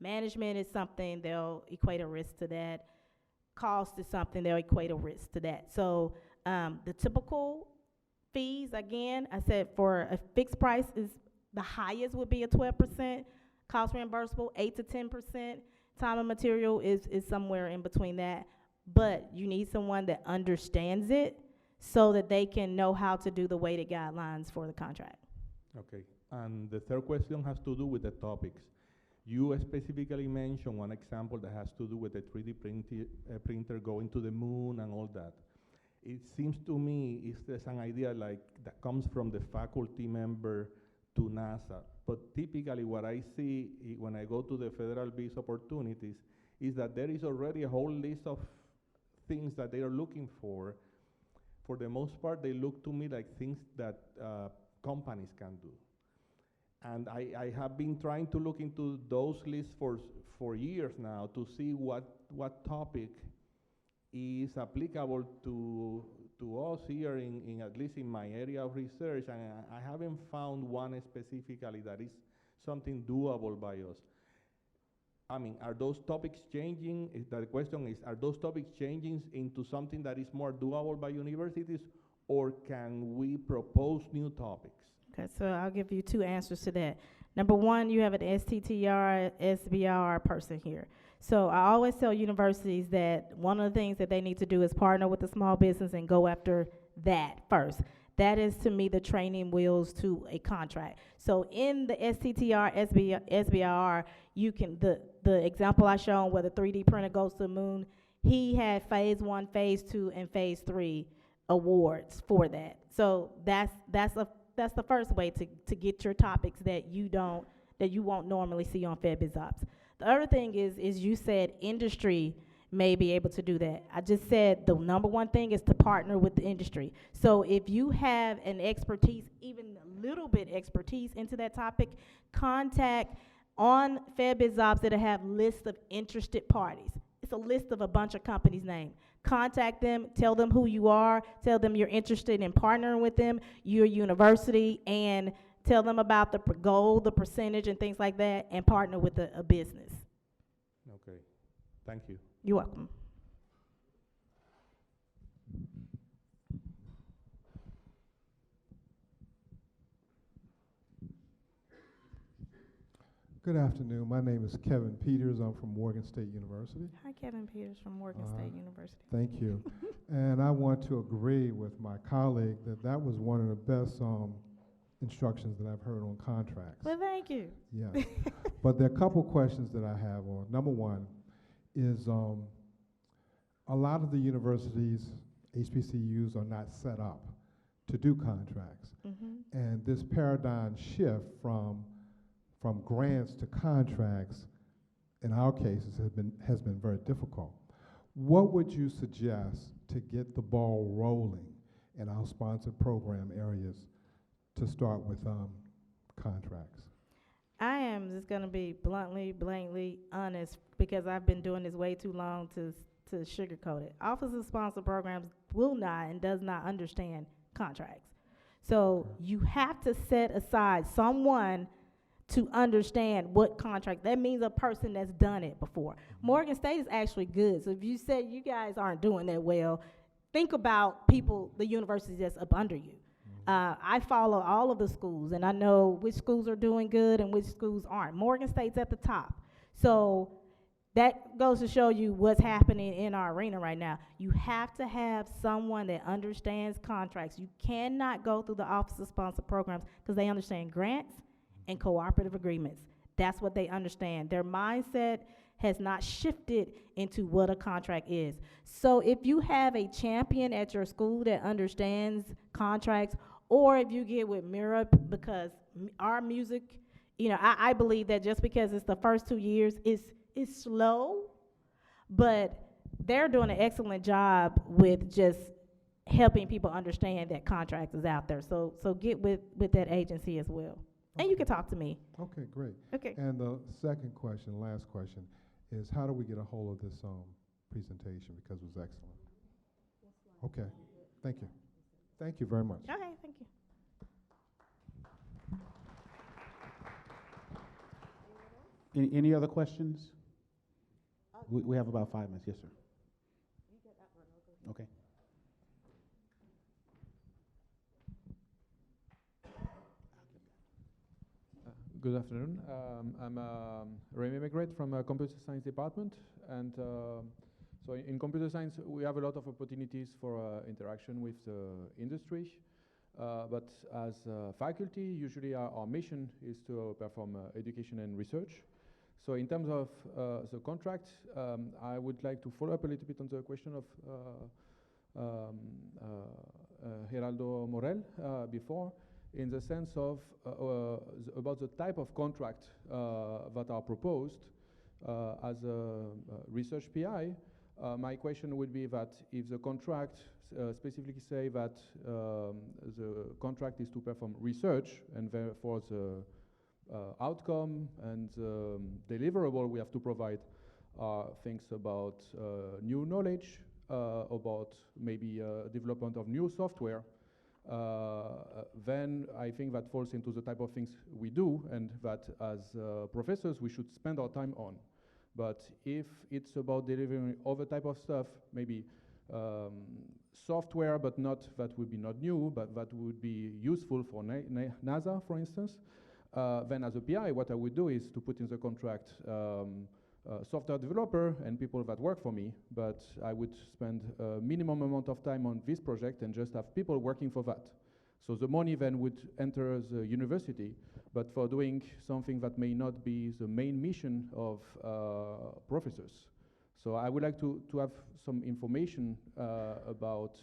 Management is something, they'll equate a risk to that. cost is something, they'll equate a risk to that. So the typical fees, again, I said for a fixed price is the highest would be a 12%, cost reimbursable 8 to 10%. Time and material is somewhere in between that. But you need someone that understands it so that they can know how to do the weighted guidelines for the contract. Okay, and the third question has to do with the topics. You specifically mentioned one example that has to do with the 3D printer going to the moon and all that. It seems to me there's an idea like that comes from the faculty member to NASA. But typically what I see when I go to the federal biz opportunities is that there is already a whole list of things that they are looking for. For the most part, they look to me like things that companies can do. And I have been trying to look into those lists for years now to see what topic is applicable to us here in at least in my area of research, and I haven't found one specifically that is something doable by us. I mean, are those topics changing? The question is, are those topics changing into something that is more doable by universities, or can we propose new topics? Okay, so I'll give you two answers to that. Number one, you have an STTR, SBR person here. So I always tell universities that one of the things that they need to do is partner with the small business and go after that first. That is, to me, the training wheels to a contract. So in the STTR, SBR, you can, the example I shown where the 3D printer goes to the moon, he had phase 1, phase 2, and phase 3 awards for that. So that's the first way to get your topics that you won't normally see on FedBizOps. The other thing is you said industry may be able to do that. I just said the number one thing is to partner with the industry. So if you have an expertise, even a little bit expertise into that topic, contact on FedBizOps that'll have lists of interested parties. It's a list of a bunch of companies' names. Contact them, tell them who you are, tell them you're interested in partnering with them, your university, and tell them about the goal, the percentage, and things like that, and partner with a business. Okay, thank you. You're welcome. Good afternoon. My name is Kevin Peters. I'm from Morgan State University. Hi, Kevin Peters from Morgan State University. Thank you. And I want to agree with my colleague that that was one of the best instructions that I've heard on contracts. Well, thank you. Yeah. But there are a couple questions that I have on. Number one is a lot of the universities, HBCUs, are not set up to do contracts. Mm-hmm. And this paradigm shift from grants to contracts, in our cases, has been very difficult. What would you suggest to get the ball rolling in our sponsored program areas to start with contracts? I am just going to be blatantly honest because I've been doing this way too long to sugarcoat it. Office of Sponsored Programs will not and does not understand contracts. So you have to set aside someone to understand what contract. That means a person that's done it before. Morgan State is actually good. So if you say you guys aren't doing that well, think about people, the universities that's up under you. I follow all of the schools, and I know which schools are doing good and which schools aren't. Morgan State's at the top. So that goes to show you what's happening in our arena right now. You have to have someone that understands contracts. You cannot go through the Office of Sponsored Programs because they understand grants and cooperative agreements. That's what they understand. Their mindset has not shifted into what a contract is. So if you have a champion at your school that understands contracts, or if you get with Mira, because our music, I believe that just because it's the first 2 years, it's slow, but they're doing an excellent job with just helping people understand that contract is out there. So get with that agency as well. Okay. And you can talk to me. Okay, great. Okay. And the second question, last question, is how do we get a hold of this presentation, because it was excellent? Okay, thank you. Thank you very much. Okay, thank you. Any other questions? We have about 5 minutes. Yes, sir. Good afternoon. I'm Remy Megret from Computer Science Department, and so in computer science we have a lot of opportunities for interaction with the industry, but as faculty, usually our mission is to perform education and research. So in terms of the contract, I would like to follow up a little bit on the question of Geraldo Morel before, in the sense of about the type of contract that are proposed as a research PI. My question would be that if the contract specifically say that the contract is to perform research, and therefore the outcome and deliverable we have to provide are things about new knowledge, about maybe development of new software, then I think that falls into the type of things we do, and that as professors we should spend our time on. But if it's about delivering other type of stuff, maybe software, but not that would be not new, but that would be useful for NASA, for instance, then as a PI, what I would do is to put in the contract software developer and people that work for me, but I would spend a minimum amount of time on this project and just have people working for that. So the money then would enter the university, but for doing something that may not be the main mission of professors. So I would like to have some information about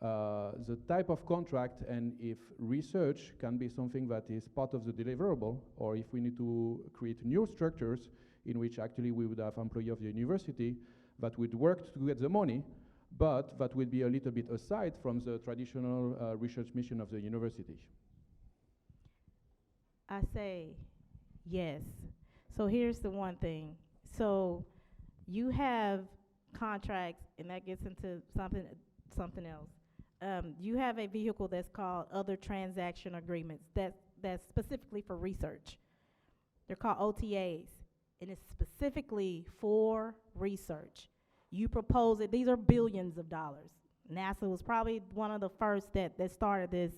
the type of contract, and if research can be something that is part of the deliverable, or if we need to create new structures in which actually we would have employees of the university that would work to get the money, but that would be a little bit aside from the traditional research mission of the university. I say yes. So here's the one thing. So you have contracts, and that gets into something else. You have a vehicle that's called other transaction agreements that's specifically for research. They're called OTAs, and it's specifically for research. You propose it. These are billions of dollars. NASA was probably one of the first that started this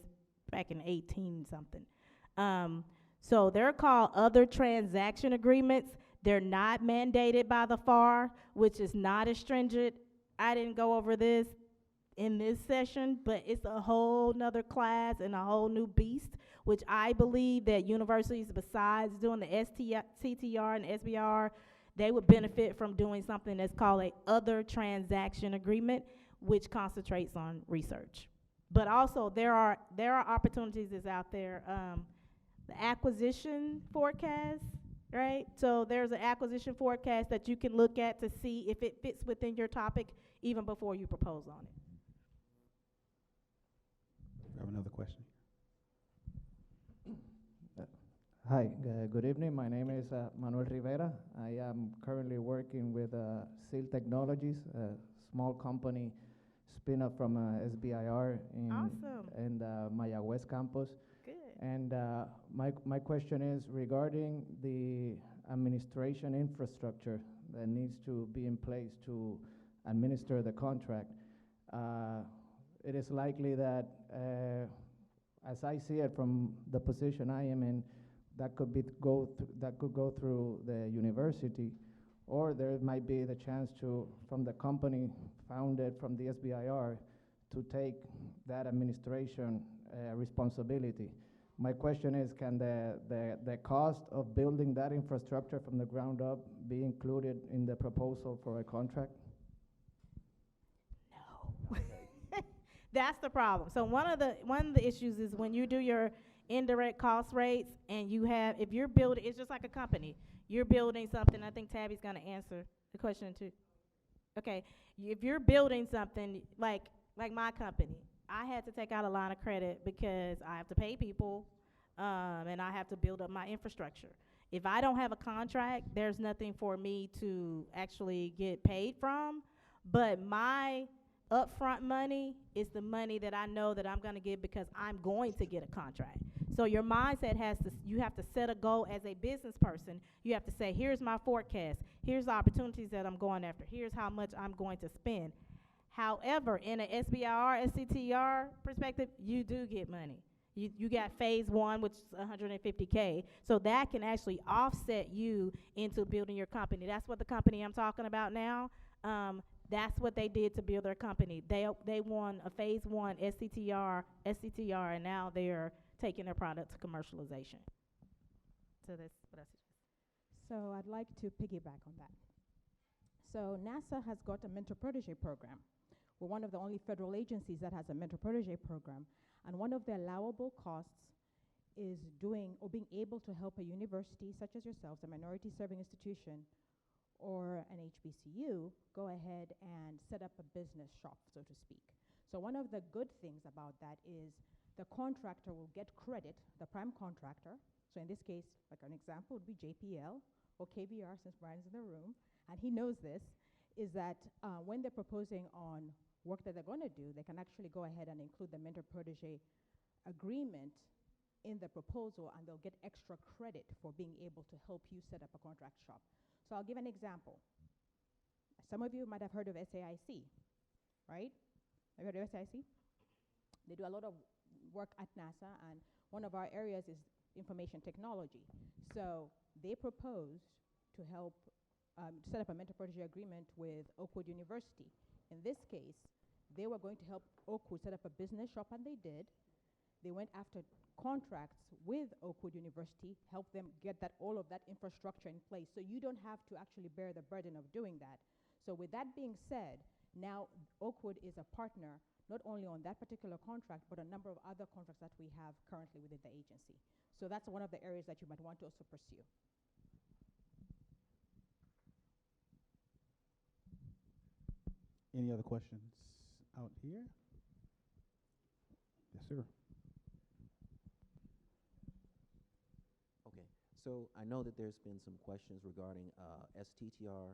back in 18-something. So they're called other transaction agreements. They're not mandated by the FAR, which is not as stringent. I didn't go over this in this session, but it's a whole nother class and a whole new beast, which I believe that universities, besides doing the CTR and SBR, they would benefit from doing something that's called a other transaction agreement, which concentrates on research. But also there are opportunities that's out there. The acquisition forecast, right? So there's an acquisition forecast that you can look at to see if it fits within your topic even before you propose on it. I have another question. Hi, good evening. My name is Manuel Rivera. I am currently working with SEAL Technologies, a small company spin-off from SBIR in Maya West campus. Good. And my question is regarding the administration infrastructure that needs to be in place to administer the contract. It is likely that, as I see it from the position I am in, that could go through the university, or there might be the chance from the company founded from the SBIR to take that administration responsibility. My question is, can the cost of building that infrastructure from the ground up be included in the proposal for a contract? No. That's the problem. So one of the issues is when you do your indirect cost rates, and if you're building, it's just like a company. You're building something. I think Tabby's going to answer the question too. Okay, if you're building something like my company, I had to take out a line of credit because I have to pay people, and I have to build up my infrastructure. If I don't have a contract, there's nothing for me to actually get paid from, but my upfront money is the money that I know that I'm going to get because I'm going to get a contract. So your mindset you have to set a goal as a business person. You have to say, here's my forecast. Here's the opportunities that I'm going after. Here's how much I'm going to spend. However, in an SBIR, SCTR perspective, you do get money. You got phase one, which is 150K. So that can actually offset you into building your company. That's what the company I'm talking about now. That's what they did to build their company. They won a phase one SCTR, and now they're taking their product to commercialization. So that's what I suggest. So I'd like to piggyback on that. So NASA has got a mentor-protege program. We're one of the only federal agencies that has a mentor-protege program. And one of the allowable costs is doing or being able to help a university such as yourselves, a minority serving institution, or an HBCU, go ahead and set up a business shop, so to speak. So one of the good things about that is the contractor will get credit, the prime contractor. So in this case, like an example would be JPL or KBR, since Brian's in the room, and he knows this, is that when they're proposing on work that they're going to do, they can actually go ahead and include the mentor-protege agreement in the proposal, and they'll get extra credit for being able to help you set up a contract shop. So I'll give an example. Some of you might have heard of SAIC, right? Have you heard of SAIC? They do a lot of work at NASA, and one of our areas is information technology. So they proposed to help set up a mentor-protege agreement with Oakwood University. In this case, they were going to help Oakwood set up a business shop, and they did. They went after contracts with Oakwood University, helped them get all of that infrastructure in place. So you don't have to actually bear the burden of doing that. So with that being said, now Oakwood is a partner, not only on that particular contract, but a number of other contracts that we have currently within the agency. So that's one of the areas that you might want to also pursue. Any other questions out here? Yes, sir. Okay, so I know that there's been some questions regarding STTR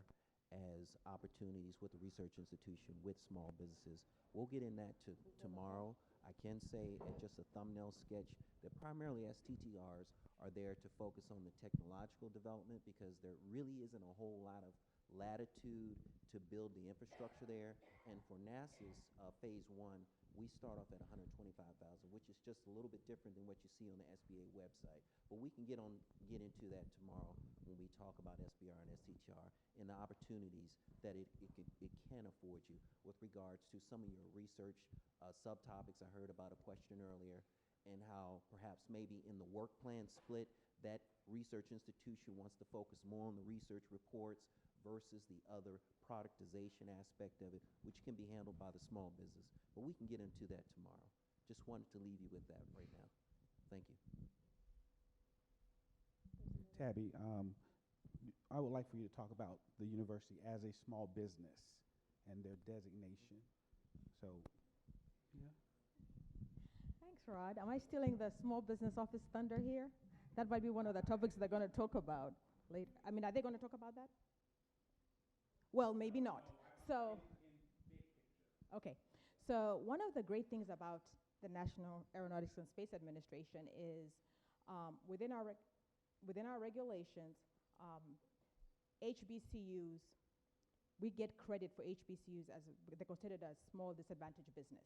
as opportunities with the research institution with small businesses. We'll get in that tomorrow. I can say at just a thumbnail sketch that primarily STTRs are there to focus on the technological development, because there really isn't a whole lot of latitude to build the infrastructure there. And for NASA's phase one, we start off at $125,000, which is just a little bit different than what you see on the SBA website. But we can get into that tomorrow when we talk about SBR and STTR and the opportunities that it can afford you with regards to some of your research subtopics. I heard about a question earlier, and how perhaps maybe in the work plan split, that research institution wants to focus more on the research reports versus the other productization aspect of it, which can be handled by the small business. But we can get into that tomorrow. Just wanted to leave you with that right now. Thank you. Tabby, I would like for you to talk about the university as a small business and their designation. So, yeah. Thanks, Rod. Am I stealing the small business office thunder here? That might be one of the topics they're going to talk about later. I mean, are they going to talk about that? Well, maybe not. So, okay. So one of the great things about the National Aeronautics and Space Administration is within our regulations, HBCUs, we get credit for HBCUs as they're considered a small disadvantaged business.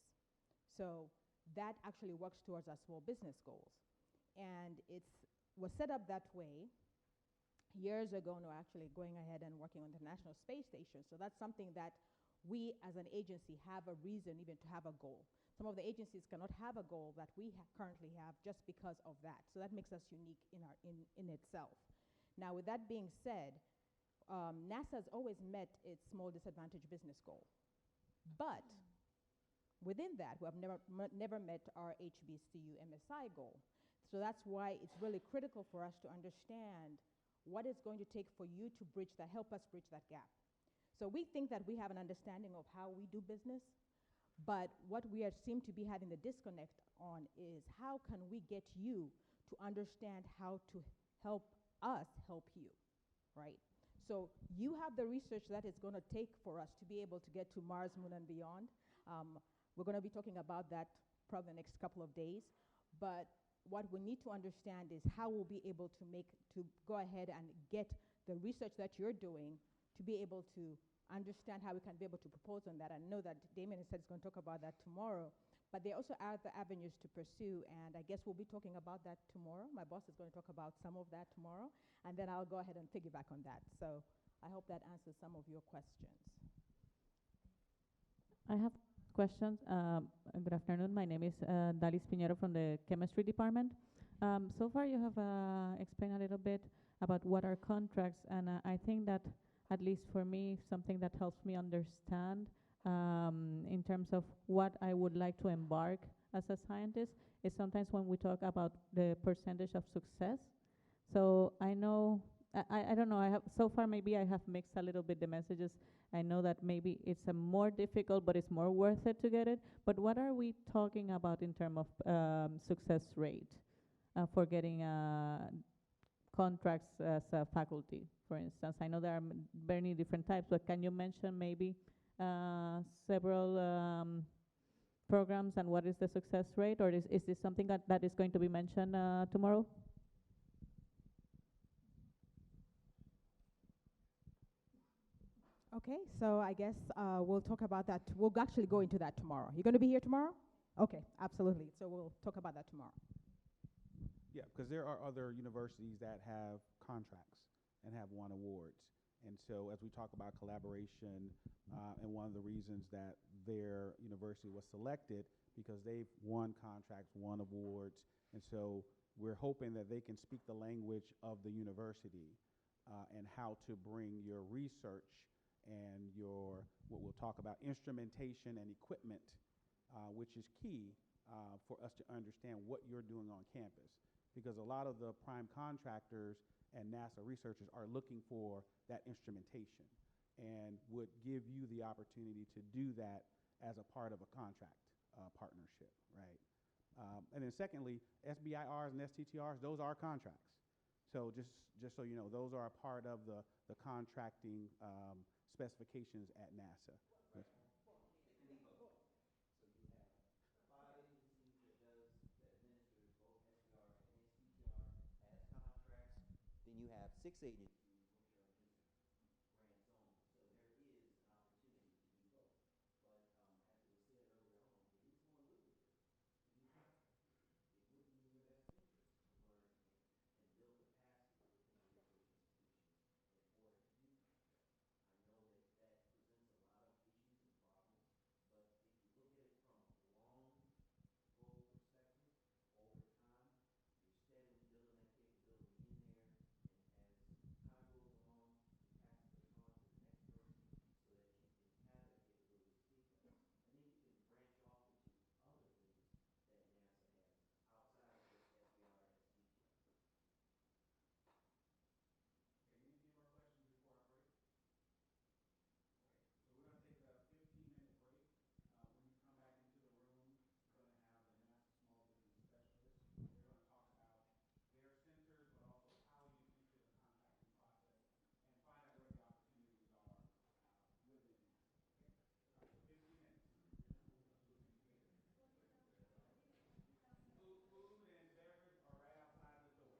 So that actually works towards our small business goals. And it was set up that way years ago, no, actually going ahead and working on the International Space Station. So that's something that we as an agency have a reason even to have a goal. Some of the agencies cannot have a goal that we currently have just because of that. So that makes us unique in itself. Now, with that being said, NASA has always met its small disadvantaged business goal. But within that, we have never met our HBCU MSI goal. So that's why it's really critical for us to understand what it's going to take for you to help us bridge that gap. So we think that we have an understanding of how we do business, but what we seem to be having the disconnect on is how can we get you to understand how to help us help you, right? So you have the research that it's going to take for us to be able to get to Mars, Moon, and beyond. We're going to be talking about that probably the next couple of days, but what we need to understand is how we'll be able to go ahead and get the research that you're doing to be able to understand how we can be able to propose on that. I know that Damien said he's going to talk about that tomorrow, But there also are other avenues to pursue, and I guess we'll be talking about that tomorrow. My boss is going to talk about some of that tomorrow, and then I'll go ahead and piggyback on that. So I hope that answers some of your questions. I have questions. Good afternoon. My name is Dalis Pinheiro from the chemistry department. So far, you have explained a little bit about what are contracts, and I think that, at least for me, something that helps me understand in terms of what I would like to embark as a scientist is sometimes when we talk about the percentage of success. So I know, I don't know, I have, so far maybe I have mixed a little bit the messages. I know that maybe it's a more difficult, but it's more worth it to get it. But what are we talking about in terms of success rate for getting contracts as a faculty, for instance? I know there are many different types, but can you mention maybe several programs and what is the success rate, or is this something that is going to be mentioned tomorrow? Okay, so I guess we'll talk about that. We'll actually go into that tomorrow. You're going to be here tomorrow? Okay, absolutely. So we'll talk about that tomorrow. Yeah, because there are other universities that have contracts and have won awards. And so as we talk about collaboration, and one of the reasons that their university was selected, because they've won contracts, won awards, and so we're hoping that they can speak the language of the university and how to bring your research and your, what we'll talk about, instrumentation and equipment, which is key for us to understand what you're doing on campus. Because a lot of the prime contractors and NASA researchers are looking for that instrumentation and would give you the opportunity to do that as a part of a contract partnership, right? And then secondly, SBIRs and STTRs, those are contracts. So just so you know, those are a part of the contracting specifications at NASA. Yes. So you have 5 agencies that administers both SBR and STTR as contracts. Then you have 6 agencies which are just grants only. So there is an opportunity to do both. But as it was said earlier on, it is more lucrative to do contracts. It would be in your best interest to learn and build capacity within a research institution in order to do contracts. I know that that presents a lot of issues and problems, but if you look at it from a long goal perspective, over time, you're steadily building that capability in there, and as time goes along, you pass the baton to the next person so that you can have that capability to speak of. And then you can branch off into other things that NASA has outside of just SBR and STTR. Okay, any more questions before our break? Okay, so we're going to take a 15-minute break. When you come back into the room, we're going to have the NASA Small Business Specialists. They're going to talk about their centers, but also how you enter the contracting process and find out where the opportunities are within NASA. Okay? All right, 15 minutes. Food and beverage are right outside the door.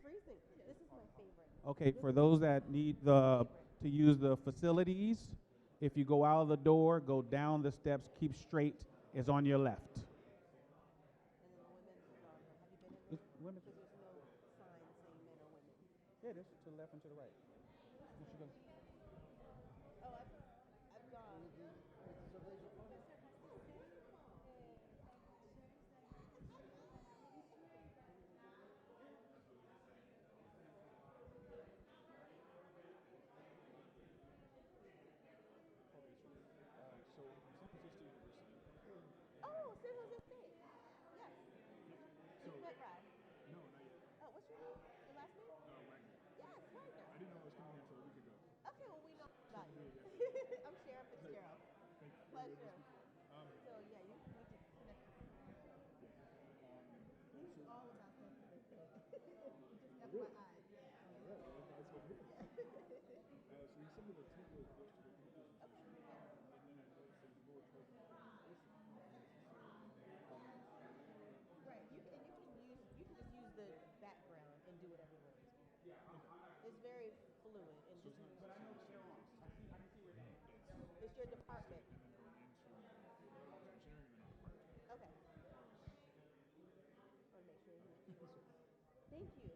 Freezing. This is my favorite. Okay, for those that need to use the facilities, if you go out of the door, go down the steps, keep straight, is on your left. And then the women's, have you been in? Women. Because there's no sign saying men or women. Yeah, it is to the left and to the right. Oh, I've gone. Oh, San Jose State. Yes. Met Rod. No, not yet. Oh, what's your name? Your last name? Wagner. Yes, Wagner. I didn't know I was coming here until a week ago. Okay, well, we know about you. I'm Sharon Fitzgerald. Thank you. Pleasure. Um, So, yeah, you need to connect. He's all about that kind of thing. Just FYI. all right, that's what it is. So you sent me the template yesterday for the presentation, and then I noticed there's more towards the this Right. You can just use the background and do whatever you want. It's very fluid and just. But I know where they're on. I can see where they are. It's your department. Okay. I'll make sure Thank you.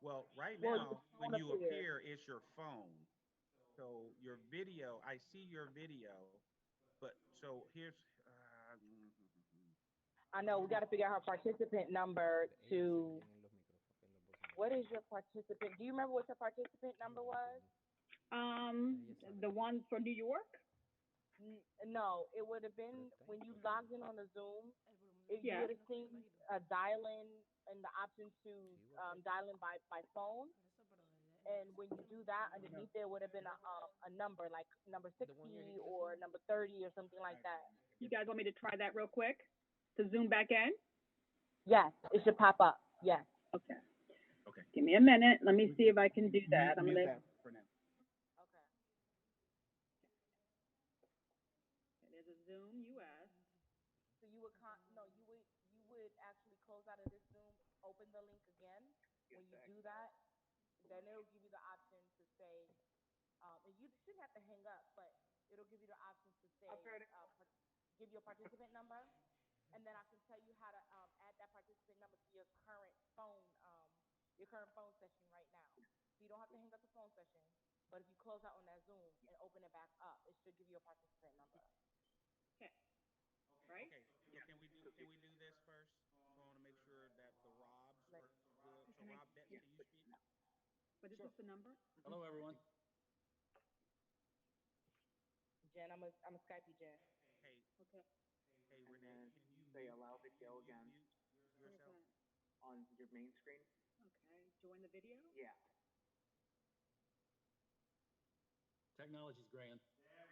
Well, right Well, your now, when phone you appears. appear, it's your phone. So your video, I see your video, but so here's, I know we got to figure out her participant number to. What is your participant? Do you remember what your participant number was? The one for New York? No, it would have been when you logged in on the Zoom. You Yeah. would have seen a dial in and the option to dial in by phone. And when you do that, underneath there would have been a number like number 60 or number 30 or something like that. You guys want me to try that real quick? To zoom back in? Yes, it should pop up. Yes. Okay. okay. Give me a minute. Let me see if I can do that. I'm Mute gonna. that for now. Okay. There's a Zoom US. So you would no, you would actually close out of this Zoom, open the link again. When you do that, then it'll give you the option to say, and you shouldn't have to hang up, but it'll give you the option to say, give your participant number, and then I can tell you how to add that participant number to your current phone session right now. So you don't have to hang up the phone session, but if you close out on that Zoom and open it back up, it should give you a participant number. Okay. Right? Okay, so can we do this first? So I want to make sure that the Robs work good. So Rob Betts, can you speak? But is Sure. this the number? Hello, everyone. Jen, I'm a Skype you, Jen. Hey, Okay. hey Renee, can you Say mute? allow Can video you again mute Where's yourself? that? on your main screen. Okay. Join the video? Yeah. Technology's grand.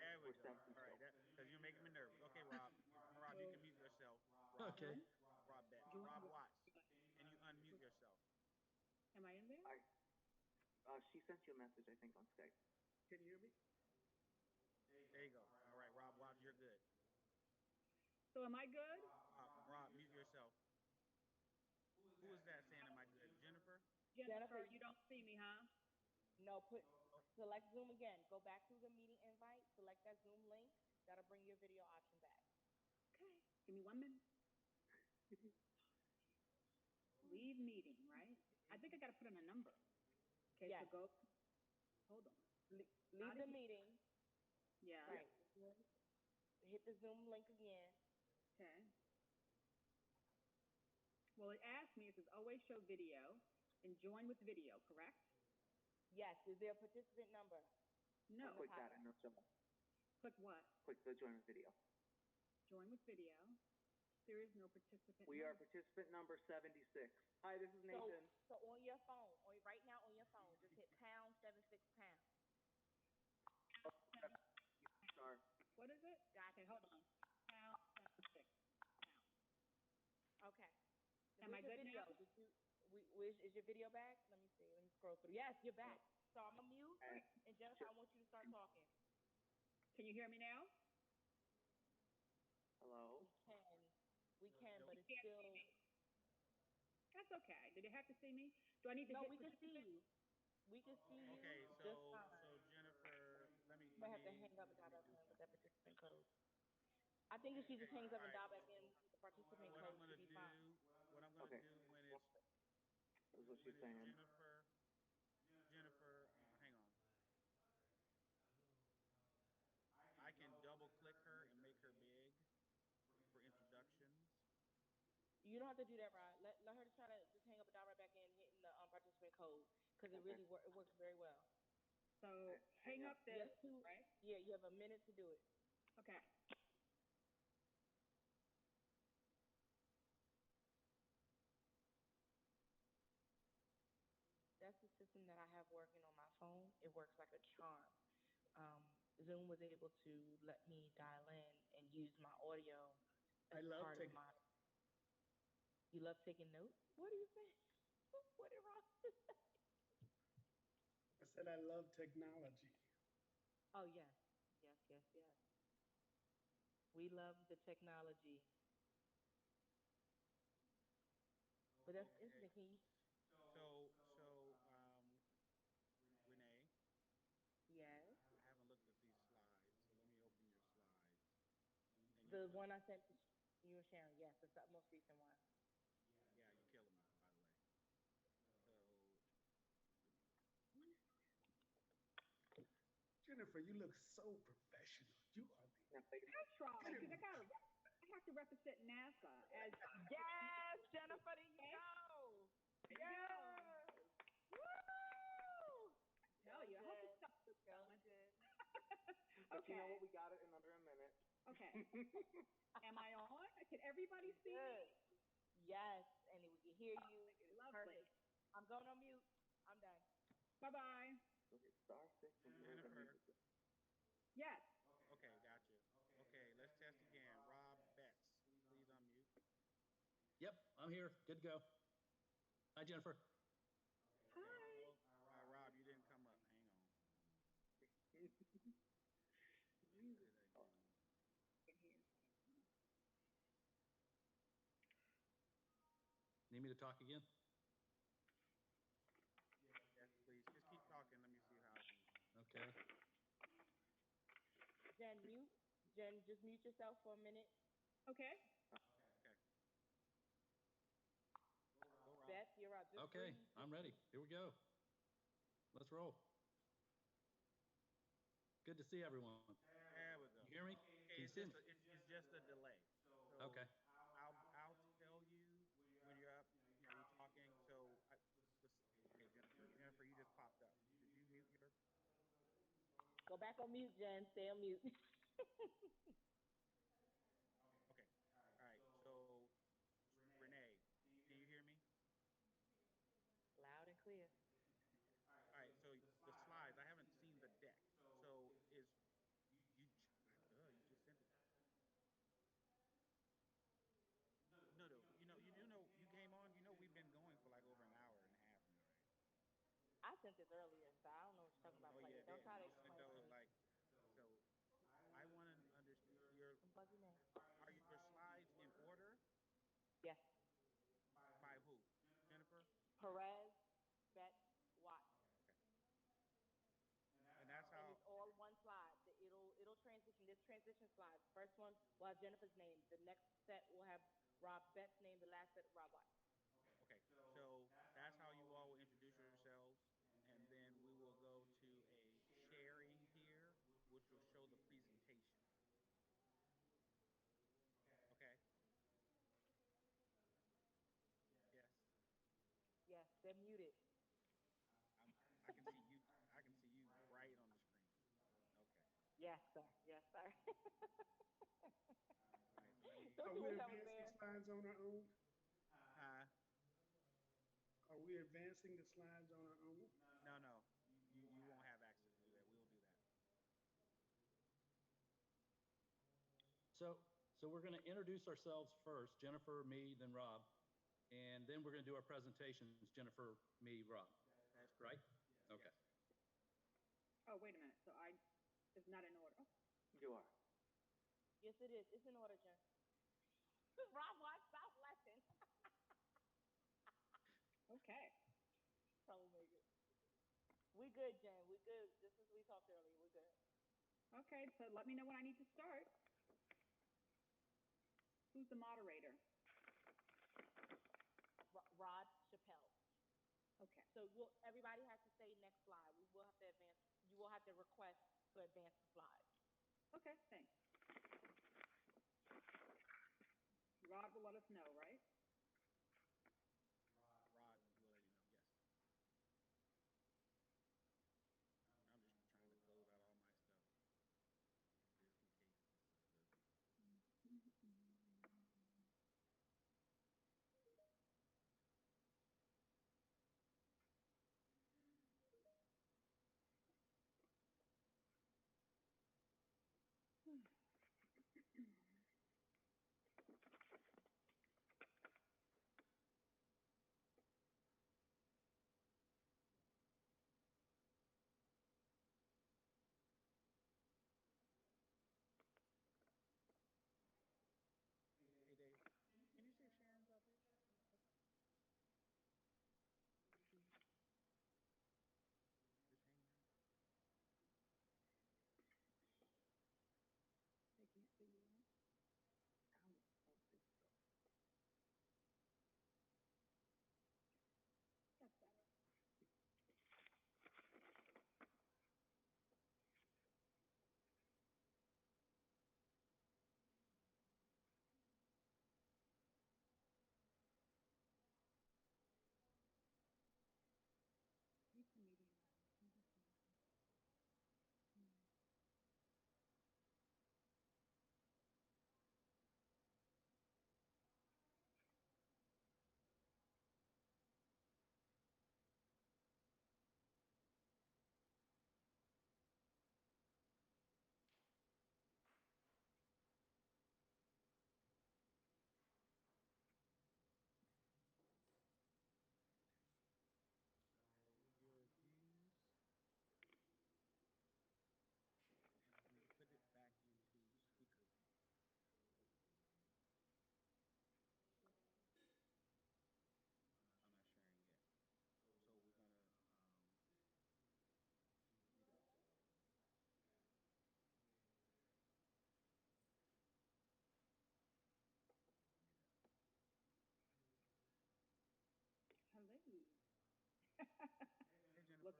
There we go. All right, because you're making me nervous. Okay, Rob. Rob, you can mute yourself. Rob, Okay. Rob Betts. Join Rob what? Watts. Can you unmute yourself? Am I in there? She sent you a message, I think, on Skype. Can you hear me? There you go. All right, Rob Watts, you're good. So am I good? Rob, mute yourself. Who is that saying, am I good? Jennifer? Jennifer, you don't see me, huh? No, select Zoom again. Go back to the meeting invite. Select that Zoom link. That'll bring your video option back. Okay. Give me 1 minute. Leave meeting, right? I think I gotta put in a number. Okay, Yes. so go. Hold on. Leave the meeting. Yeah. Right. Hit the Zoom link again. Okay. Well, it asked me, it says always show video and join with video, correct? Yes. Is there a participant number? No. Click that and it'll show. Click what? Click the join with video. Join with video. There is no participant. We are participant number 76. Hi, this is Nathan. So on your phone, right now on your phone, just hit pound 76 pound. Star. What is it? Gotcha. Okay, hold on. Pound 76. Okay. Am I good video? now? Is your video back? Let me see. Let me scroll through. Yes, you're back. So I'm gonna mute, and Jennifer, I want you to start talking. Can you hear me now? Hello. We can, but it's can't still. see me. That's okay. Do they have to see me? Do I need to No, hit we can see participant? you. We can see you. Okay, Just so fine. Jennifer, You might have to hang up and dial back in with that participant code. I think if she just hangs up and dial back in with the participant what code, I'm she'll gonna be do, fine. what I'm gonna do when it's That's what she's when it's saying. Jennifer, hang on. I can double click her and make her big for introductions. You don't have to do that, Rod. Let her try to just hang up and dial right back in, hitting the participant code, because it really it works very well. So hang up this, right? Yeah, you have a minute to do it. Okay. That's the system that I have working on my phone. It works like a charm. Zoom was able to let me dial in and use my audio as part of my. You love taking notes? What do you say? What did Ross say? I said I love technology. Oh, yes. Yes, yes, yes. We love the technology. But that's interesting. Can you? Renee. Yes. I haven't looked at these slides, so let me open your slides. The one I sent to you and Sharon, yes, the most recent one. Yeah, you're killing me, by the way. So Jennifer, you look so professional. You are the I try, because I have to represent NASA as Yes, Jennifer, there you go. Yes. Woo! tell you. I hope this stuff is Go, going. Jen. But you know Okay. what? We got it in under a minute. Okay. Am I on? Can everybody see me? Good. Yes, and we can hear you. Lovely. Perfect. I'm going on mute. I'm done. Bye-bye. So hit star six when you hear the Jennifer. music. Yes. Okay, gotcha. Okay, let's test again. Rob Betts, please unmute. Yep, I'm here. Good to go. Hi, Jennifer. Hi. Oh, Rob, you didn't come up. Hang on. What did I do? Need me to talk again? Yes, please. Just keep talking. Let me see how I can. Okay. Jen, mute. Jen, just mute yourself for a minute. Okay. Okay. Go, Rob. Beth, you're up. Just Okay, breathe. I'm ready. Here we go. Let's roll. Good to see everyone. There we go. You hear me? Okay, Can you it's see just me? it's just a delay. So Okay. I'll tell you when you're up. You know, you're talking. So okay, Jennifer, you just popped up. Did you mute your? Go back on mute, Jen. Stay on mute. Okay. All right. So Renee, can you hear me? Loud and clear. All right. So the slides, I haven't seen the deck. So is you? You just sent it. No, no. You came on. You know, we've been going for like over an hour and a half now, right? I sent it earlier, so I don't know what you're talking about. Oh Like, yeah, don't try to even explain though to me. like, so I want to understand your. Some buzzy name. Are your slides in order? Yes. By who? Jennifer? Perez, Bet, Watt. Okay. And that's And how. it's all one slide. It'll transition. There's transition slides. First one will have Jennifer's name. The next set will have Rob Bett's name. The last set, Rob Watt. Okay. So that's how you all will introduce yourselves, and then we will go to a sharing here, which will show the presentation. Okay. Yes. Yes, they're muted. I can see you. I can see you bright on the screen. Okay. Yes, sir. Yes, sir. All right. So let me. Don't Are you we wish I was advancing there? slides on our own? Uh, Are we advancing the slides on our own? no. You won't have access to do that. We'll do that. So we're going to introduce ourselves first, Jennifer, me, then Rob, and then we're going to do our presentations, Jennifer, me, Rob. That's Right? correct. Okay. Yes. Oh, wait a minute. So it's not in order. You are. Yes, it is. It's in order, Jen. Rob Watt, stop laughing. Okay. Troublemaker. We good, Jen. We good. Just as we talked earlier, we good. Okay, so let me know when I need to start. Who's the moderator? Rod Chappelle. Okay. So everybody has to say next slide. We will have to advance. You will have to request to advance the slides. Okay, thanks. Rod will let us know, right? Rod will let you know. Yes. I'm just trying to close out all my stuff, just in case this doesn't.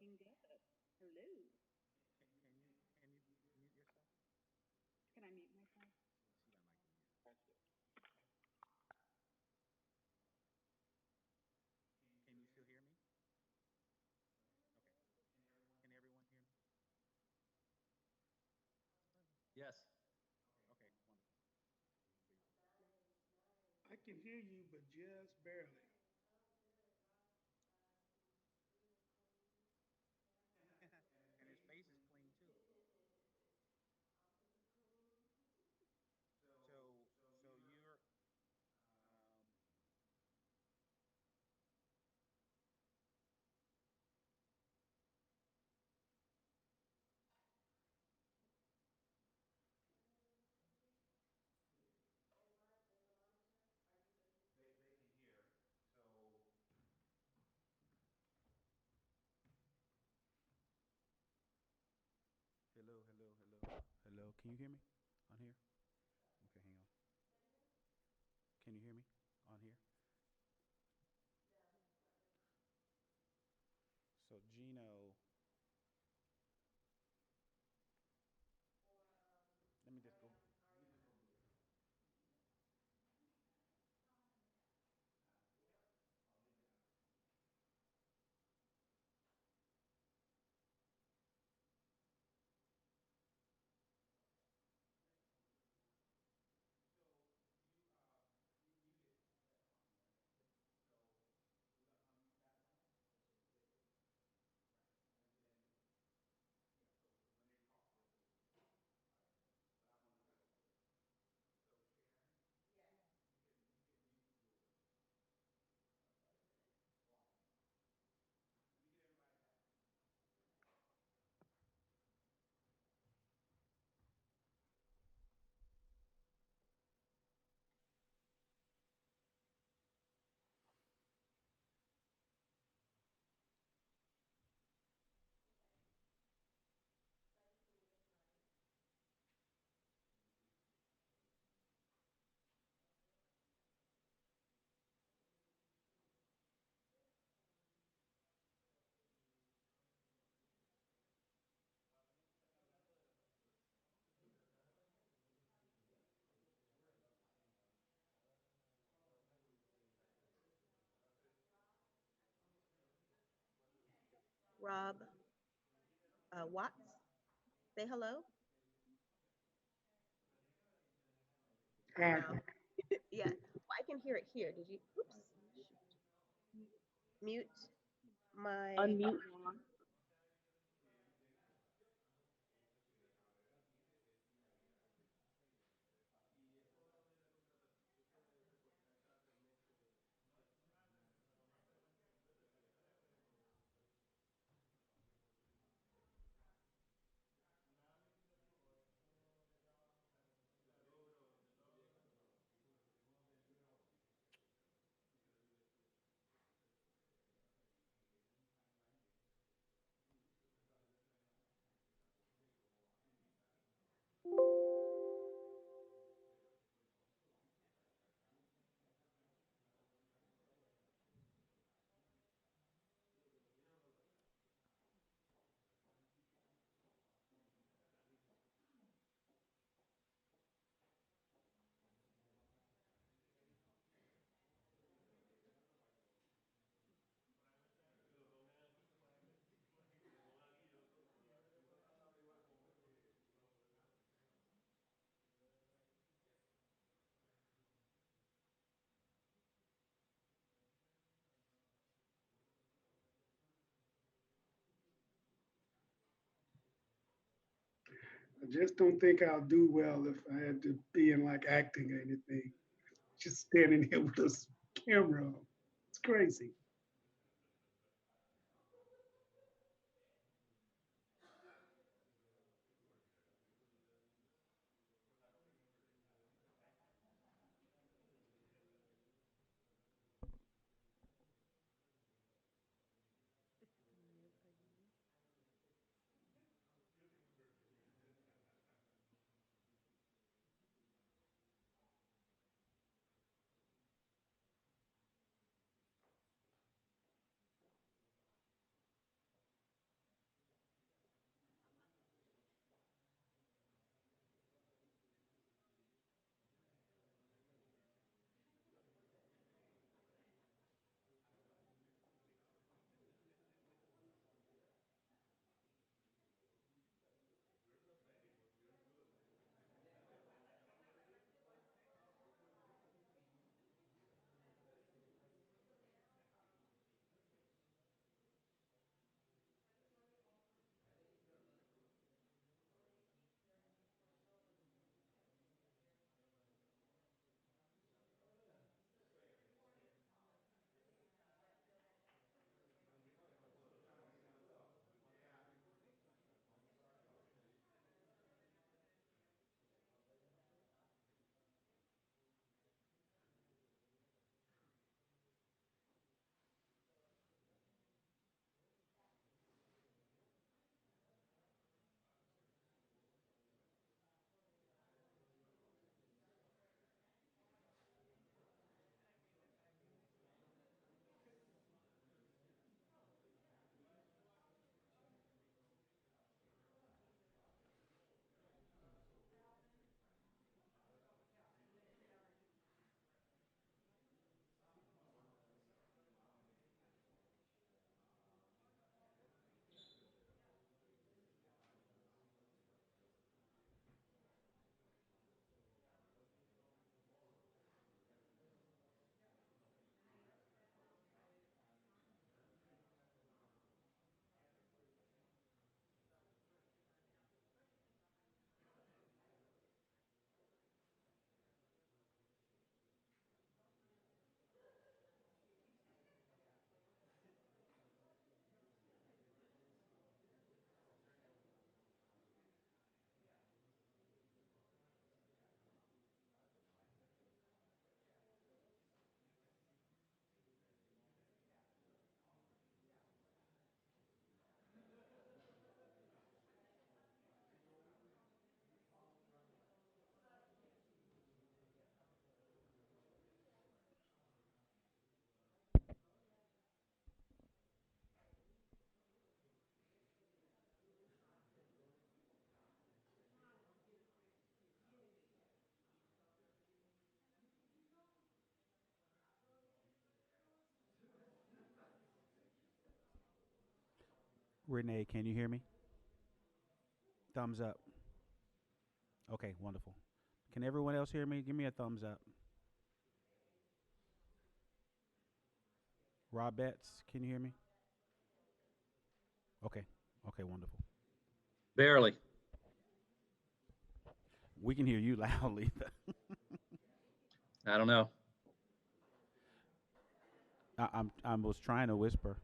looking good. Hello. Can you mute yourself? Can I mute myself? She got mic to mute. Can you still hear me? Okay. Can everyone hear me? Yes. Okay, wonderful. I can hear you, but just barely. And his face is clean too. So you're um, They can hear. So hello, hello, hello, hello. Can you hear me on here? Okay, hang on. Can you hear me on here? So Gino, let me just go. Let me just go mute. So you muted that phone, right? So we're gonna unmute that one. Right. And then yeah, so when they talk, they'll be able to hear. All right. But I want to make sure. So Sharon, you can mute yours. Awesome. Let me get everybody back. Rob Watts, say hello. Hi. No. Yeah, well, I can hear it here. Did you, oops, mute my, Unmute. I just don't think I'll do well if I had to be in like acting or anything. Just standing here with this camera on. It's crazy. Renee, can you hear me? Thumbs up. Okay, wonderful. Can everyone else hear me? Give me a thumbs up. Rob Betts, can you hear me? Okay. Okay, wonderful. Barely. We can hear you loudly. I don't know. I was trying to whisper.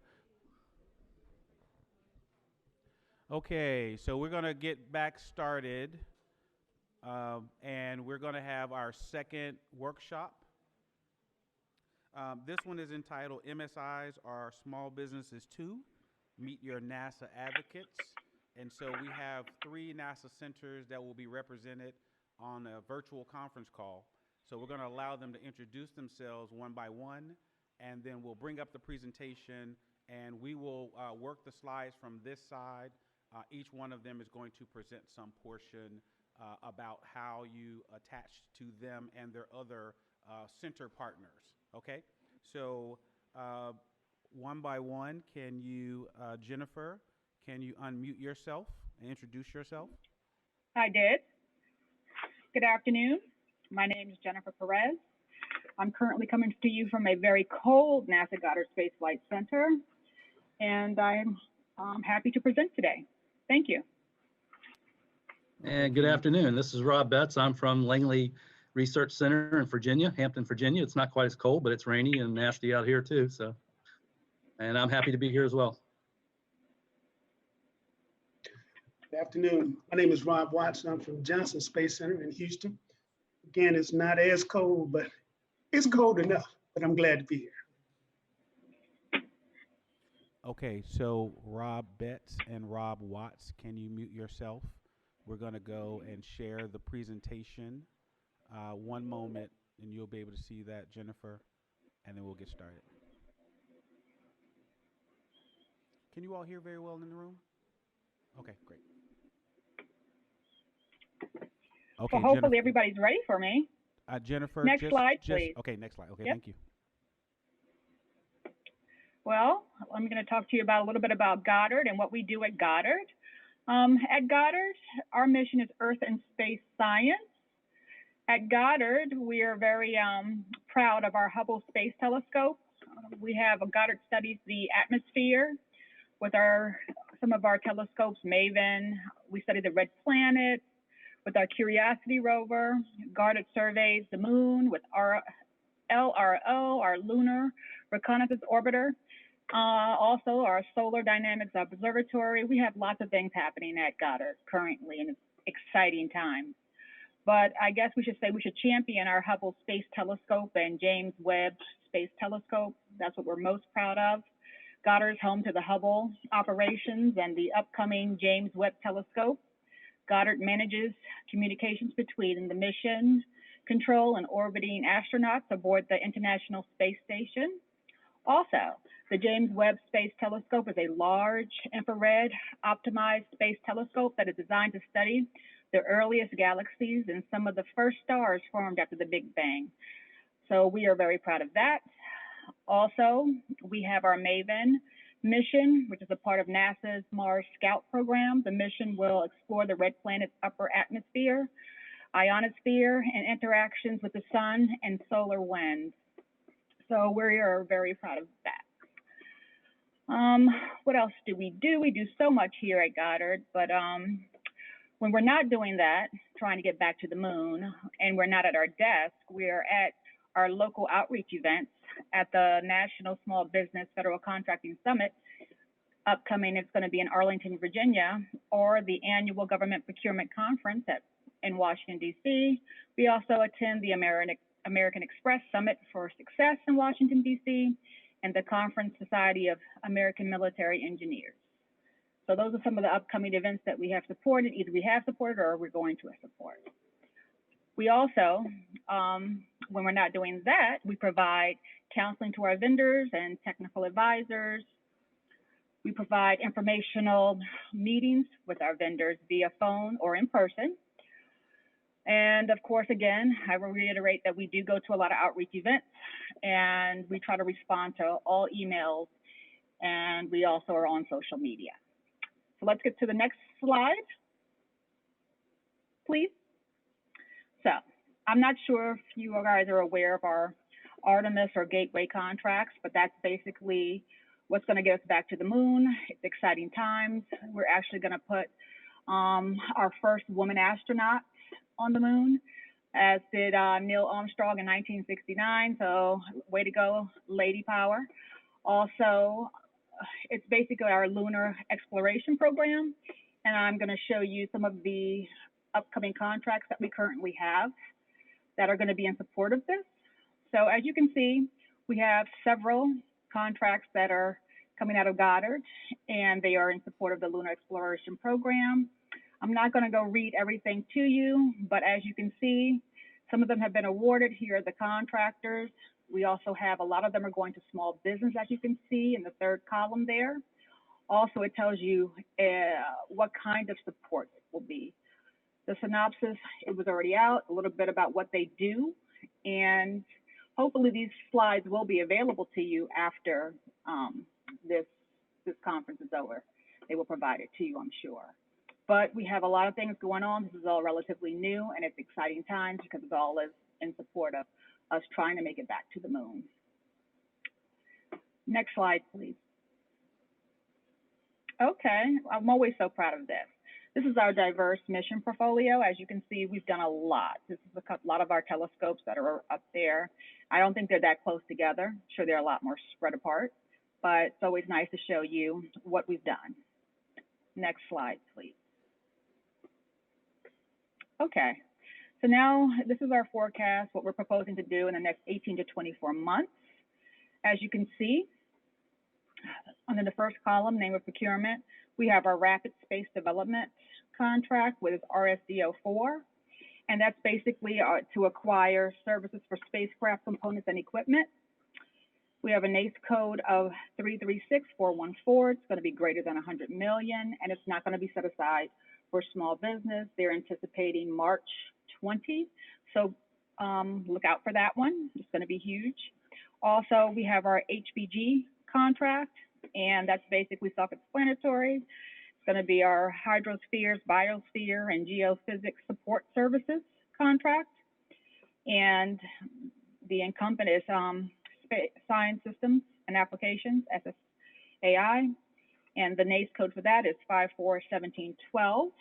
Okay, so we're gonna get back started, and we're gonna have our second workshop. This one is entitled MSIs are Small Businesses Too. Meet Your NASA Advocates. And so we have 3 NASA centers that will be represented on a virtual conference call. So we're going to allow them to introduce themselves one by one, and then we'll bring up the presentation, and we will work the slides from this side. Each one of them is going to present some portion about how you attach to them and their other center partners. Okay, so one by one, can you, Jennifer, can you unmute yourself and introduce yourself? I did. Good afternoon. My name is Jennifer Perez. I'm currently coming to you from a very cold NASA Goddard Space Flight Center, and I'm happy to present today. Thank you. And good afternoon. This is Rob Betts. I'm from Langley Research Center in Virginia, Hampton, Virginia. It's not quite as cold, but it's rainy and nasty out here too. So, and I'm happy to be here as well. Good afternoon. My name is Rob Watson. I'm from Johnson Space Center in Houston. Again, it's not as cold, but it's cold enough, but I'm glad to be here. Okay, so Rob Betts and Rob Watts, can you mute yourself? We're going to go and share the presentation. One moment, and you'll be able to see that, Jennifer, and then we'll get started. Can you all hear very well in the room? Okay, great. Okay, well, hopefully Jennifer, everybody's ready for me. Jennifer, Next slide, please. Okay, next slide. Okay, Yep. Thank you. Well, I'm going to talk to you about a little bit about Goddard and what we do at Goddard. At Goddard, our mission is Earth and Space Science. At Goddard, we are very proud of our Hubble Space Telescope. We have Goddard studies the atmosphere with some of our telescopes, MAVEN. We study the red planet with our Curiosity rover. Goddard surveys the moon with our LRO, our Lunar Reconnaissance Orbiter. Also, our Solar Dynamics Observatory. We have lots of things happening at Goddard currently, and it's exciting times. But I guess we should say we should champion our Hubble Space Telescope and James Webb Space Telescope. That's what we're most proud of. Goddard is home to the Hubble operations and the upcoming James Webb Telescope. Goddard manages communications between the mission control and orbiting astronauts aboard the International Space Station. Also, the James Webb Space Telescope is a large infrared optimized space telescope that is designed to study the earliest galaxies and some of the first stars formed after the Big Bang. So we are very proud of that. Also, we have our MAVEN mission, which is a part of NASA's Mars Scout program. The mission will explore the red planet's upper atmosphere, ionosphere, and interactions with the sun and solar winds. So we are very proud of that. What else do? We do so much here at Goddard, but when we're not doing that, trying to get back to the moon, and we're not at our desk, we're at our local outreach events at the National Small Business Federal Contracting Summit. Upcoming, it's going to be in Arlington, Virginia, or the annual Government Procurement Conference in Washington, D.C. We also attend the American Express Summit for Success in Washington, D.C., and the Conference Society of American Military Engineers. So those are some of the upcoming events that we have supported. Either we have supported or we're going to support. We also, when we're not doing that, we provide counseling to our vendors and technical advisors. We provide informational meetings with our vendors via phone or in person. And of course, again, I will reiterate that we do go to a lot of outreach events, and we try to respond to all emails, and we also are on social media. So let's get to the next slide, please. So I'm not sure if you guys are aware of our Artemis or Gateway contracts, but that's basically what's going to get us back to the moon. It's exciting times. We're actually going to put our first woman astronaut on the moon, as did Neil Armstrong in 1969. So way to go, lady power. Also, it's basically our lunar exploration program, and I'm going to show you some of the upcoming contracts that we currently have that are going to be in support of this. So as you can see, we have several contracts that are coming out of Goddard, and they are in support of the lunar exploration program. I'm not going to go read everything to you, but as you can see, some of them have been awarded. Here are the contractors. We also have a lot of them are going to small business, as you can see in the third column there. Also, it tells you what kind of support it will be. The synopsis, it was already out, a little bit about what they do, and hopefully these slides will be available to you after this conference is over. They will provide it to you, I'm sure. But we have a lot of things going on. This is all relatively new, and it's exciting times because it all is in support of us trying to make it back to the moon. Next slide, please. Okay, I'm always so proud of this. This is our diverse mission portfolio. As you can see, we've done a lot. This is a lot of our telescopes that are up there. I don't think they're that close together. I'm sure they're a lot more spread apart, but it's always nice to show you what we've done. Next slide, please. Okay, so now this is our forecast, what we're proposing to do in the next 18 to 24 months. As you can see, under the first column, name of procurement, we have our Rapid Space Development contract with RSDO4, and that's basically to acquire services for spacecraft components and equipment. We have a NACE code of 336414. It's going to be greater than 100 million, and it's not going to be set aside for small business. They're anticipating March 20, so look out for that one. It's going to be huge. Also, we have our HBG contract, and that's basically self-explanatory. It's going to be our hydrospheres, biosphere, and geophysics support services contract. And the incumbent is Science Systems and Applications, SSAI. And the NACE code for that is 541712.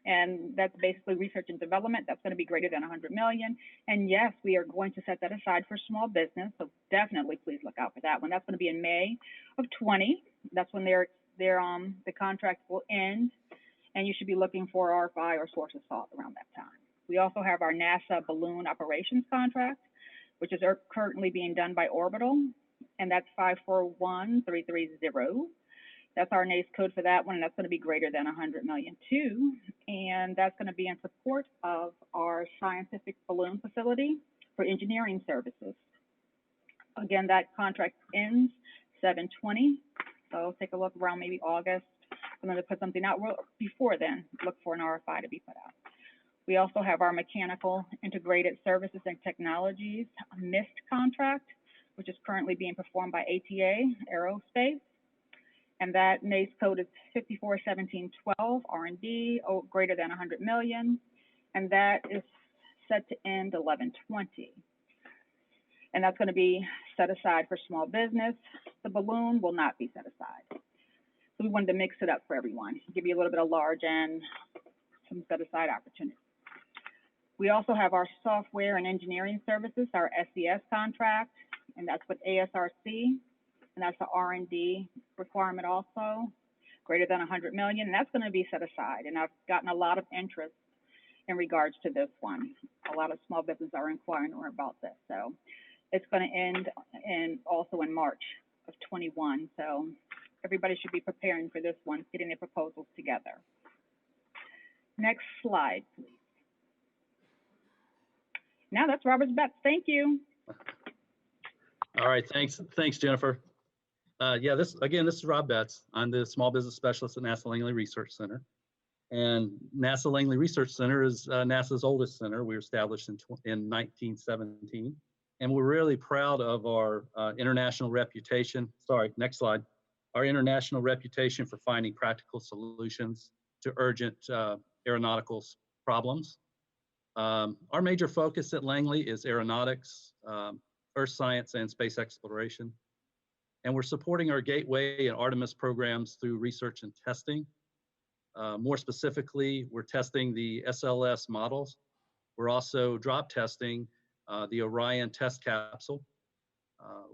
And that's basically research and development. That's going to be greater than 100 million. And yes, we are going to set that aside for small business. So definitely please look out for that one. That's going to be in May of 20. That's when the contract will end. And you should be looking for RFI or source of salt around that time. We also have our NASA balloon operations contract, which is currently being done by Orbital. And that's 541330. That's our NACE code for that one, and that's going to be greater than 100 million too. And that's going to be in support of our scientific balloon facility for engineering services. Again, that contract ends 7/20, so take a look around maybe August. I'm going to put something out before then. Look for an RFI to be put out. We also have our mechanical integrated services and technologies MIST contract, which is currently being performed by ATA Aerospace. And that NACE code is 541712, R&D, greater than 100 million. And that is set to end 11/20. And that's going to be set aside for small business. The balloon will not be set aside. So we wanted to mix it up for everyone, give you a little bit of large and some set aside opportunities. We also have our software and engineering services, our SES contract, and that's with ASRC. And that's the R&D requirement also, greater than 100 million, and that's going to be set aside. And I've gotten a lot of interest in regards to this one. A lot of small businesses are inquiring more about this. So it's going to end also in March of 21. So everybody should be preparing for this one, getting their proposals together. Next slide, please. Now that's Robert's Betts. Thank you. All right, thanks, Jennifer. Yeah, this is Rob Betts. I'm the Small Business Specialist at NASA Langley Research Center. And NASA Langley Research Center is NASA's oldest center. We were established in 1917. And we're really proud of our international reputation. Sorry, next slide. our international reputation for finding practical solutions to urgent aeronautical problems. Our major focus at Langley is aeronautics, earth science, and space exploration. And we're supporting our Gateway and Artemis programs through research and testing. More specifically, we're testing the SLS models. We're also drop testing the Orion test capsule.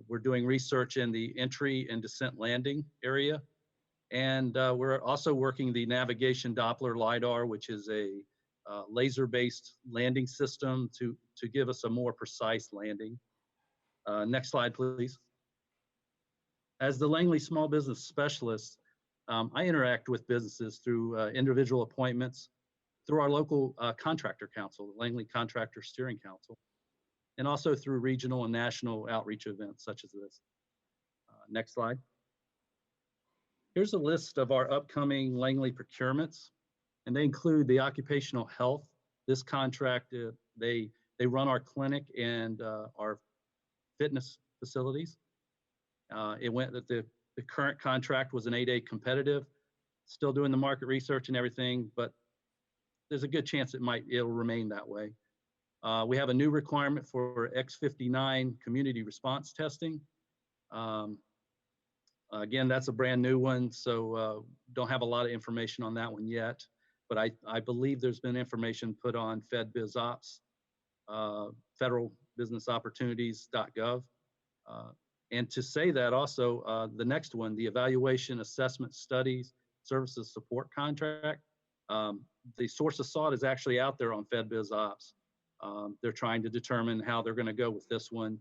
We're doing research in the entry and descent landing area. And we're also working the navigation Doppler LiDAR, which is a laser-based landing system to give us a more precise landing. Next slide, please. As the Langley Small Business Specialist, I interact with businesses through individual appointments, through our local contractor council, the Langley Contractor Steering Council, and also through regional and national outreach events such as this. Next slide. Here's a list of our upcoming Langley procurements, and they include the occupational health. This contract, they run our clinic and our fitness facilities. The current contract was an 8A competitive, still doing the market research and everything, but there's a good chance it'll remain that way. We have a new requirement for X59 community response testing. Again, that's a brand new one, so don't have a lot of information on that one yet, but I believe there's been information put on FedBizOps, federalbusinessopportunities.gov. And to say that also, the next one, the Evaluation Assessment Studies Services Support Contract, the source of sought is actually out there on FedBizOps. They're trying to determine how they're going to go with this one.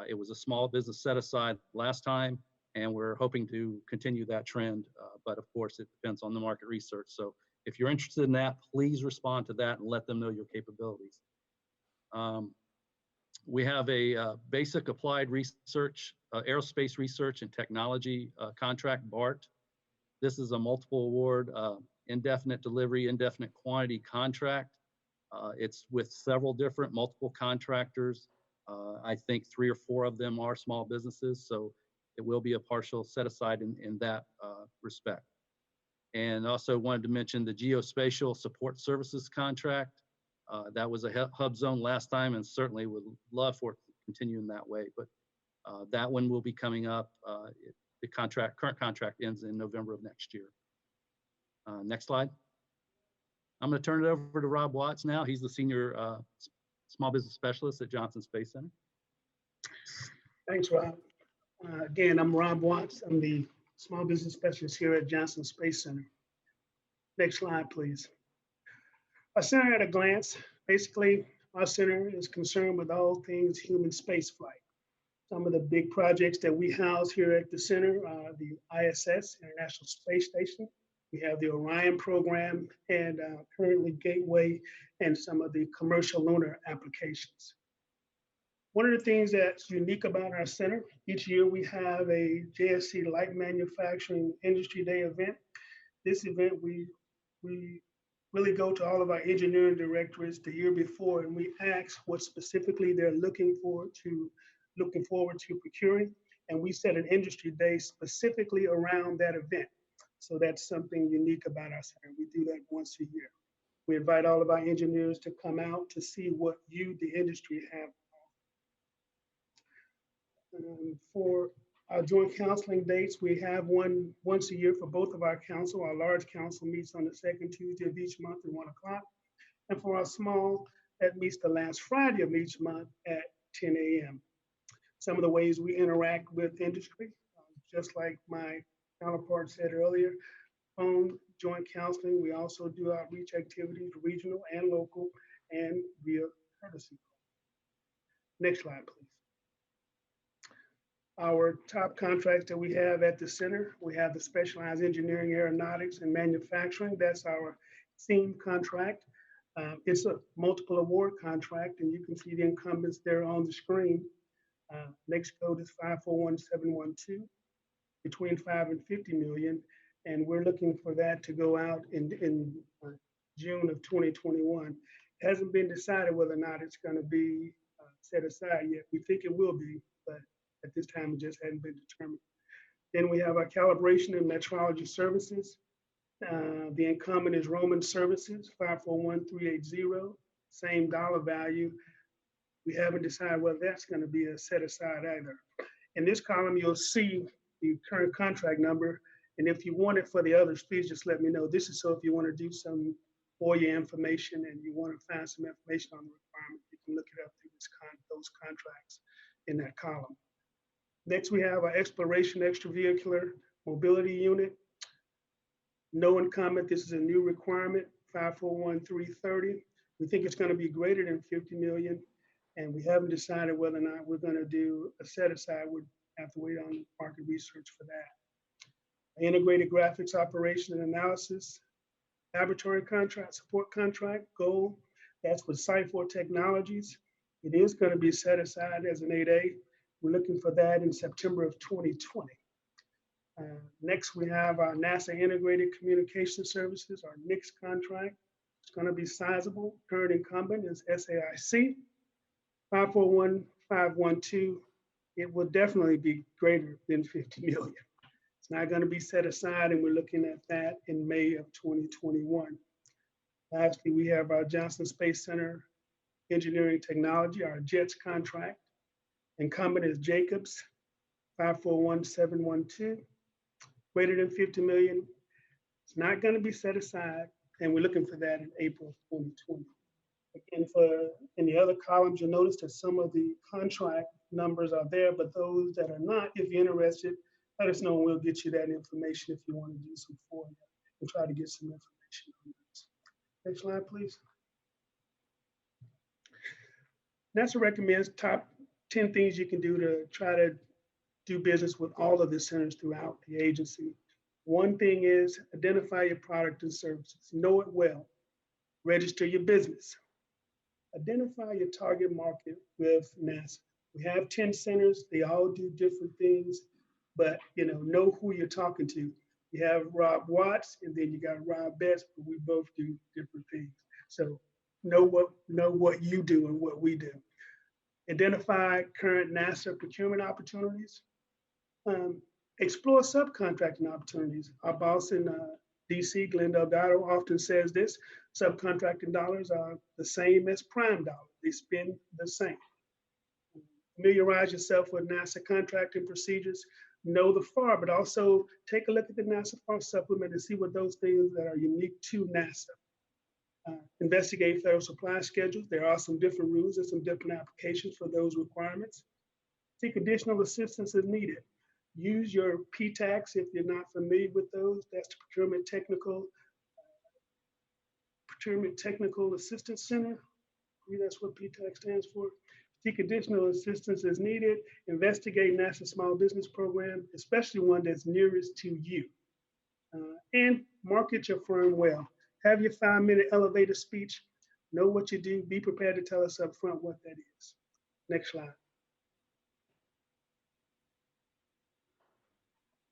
It was a small business set aside last time, and we're hoping to continue that trend. But of course, it depends on the market research. So if you're interested in that, please respond to that and let them know your capabilities. We have a basic applied research, aerospace research and technology contract, BART. This is a multiple award, indefinite delivery, indefinite quantity contract. It's with several different multiple contractors. I think 3 or 4 of them are small businesses, so it will be a partial set aside in that respect. And also wanted to mention the geospatial support services contract. That was a hub zone last time, and certainly would love for it to continue in that way. But that one will be coming up. The current contract ends in November of next year. Next slide. I'm going to turn it over to Rob Watts now. He's the Senior Small Business Specialist at Johnson Space Center. Thanks, Rob. Again, I'm Rob Watts. I'm the Small Business Specialist here at Johnson Space Center. Next slide, please. Our center at a glance, basically, our center is concerned with all things human spaceflight. Some of the big projects that we house here at the center are the ISS, International Space Station. We have the Orion program and currently Gateway and some of the commercial lunar applications. One of the things that's unique about our center, each year we have a JSC Light Manufacturing Industry Day event. This event, we really go to all of our engineering directorates the year before, and we ask what specifically they're looking forward to procuring, and we set an industry day specifically around that event. So that's something unique about our center. We do that once a year. We invite all of our engineers to come out to see what you, the industry, have. For our joint counseling dates, we have one once a year for both of our council. Our large council meets on the second Tuesday of each month at 1 o'clock. And for our small, that meets the last Friday of each month at 10 a.m. Some of the ways we interact with industry, just like my counterpart said earlier, phone, joint counseling. We also do outreach activities, regional and local, and via courtesy call. Next slide, please. Our top contracts that we have at the center, we have the Specialized Engineering, Aeronautics, and Manufacturing. That's our SEAM contract. It's a multiple award contract, and you can see the incumbents there on the screen. Next code is 541712, between 5 and 50 million, and we're looking for that to go out in June of 2021. It hasn't been decided whether or not it's going to be set aside yet. We think it will be, but at this time, it just hadn't been determined. Then we have our calibration and metrology services. The incumbent is Roman Services, 541380, same dollar value. We haven't decided whether that's going to be a set aside either. In this column, you'll see the current contract number. And if you want it for the others, please just let me know. This is so if you want to do some FOIA information and you want to find some information on the requirement, you can look it up through those contracts in that column. Next, we have our exploration extravehicular mobility unit. No incumbent, this is a new requirement, 541330. We think it's going to be greater than 50 million. And we haven't decided whether or not we're going to do a set aside. We'd have to wait on market research for that. Integrated graphics operation and analysis, laboratory contract, support contract, goal. That's with Sci4 Technologies. It is going to be set aside as an 8A. We're looking for that in September of 2020. Next, we have our NASA Integrated Communication Services, our NICS contract. It's going to be sizable. Current incumbent is SAIC. 541512, it will definitely be greater than 50 million. It's not going to be set aside, and we're looking at that in May of 2021. Lastly, we have our Johnson Space Center Engineering Technology, our JETS contract. Incumbent is Jacobs, 541712, greater than 50 million. It's not going to be set aside, and we're looking for that in April 2020. Again, in the other columns, you'll notice that some of the contract numbers are there, but those that are not, if you're interested, let us know and we'll get you that information if you want to do some FOIA and try to get some information on this. Next slide, please. NASA recommends top 10 things you can do to try to do business with all of the centers throughout the agency. One thing is identify your product and services, know it well, register your business. Identify your target market with NASA. We have 10 centers, they all do different things, but know who you're talking to. You have Rob Watts and then you got Rob Betts, but we both do different things. So know what you do and what we do. Identify current NASA procurement opportunities. Explore subcontracting opportunities. Our boss in DC, Glenn Delgado, often says this: subcontracting dollars are the same as prime dollars. They spend the same. Familiarize yourself with NASA contracting procedures. Know the FAR, but also take a look at the NASA FAR supplement and see what those things that are unique to NASA. Investigate federal supply schedules. There are some different rules and some different applications for those requirements. Seek additional assistance as needed. Use your PTACs if you're not familiar with those. That's the Procurement Technical Assistance Center. I believe that's what PTAC stands for. Seek additional assistance as needed. Investigate NASA Small Business Program, especially one that's nearest to you. And market your firm well. Have your 5-minute elevator speech. Know what you do. Be prepared to tell us up front what that is. Next slide.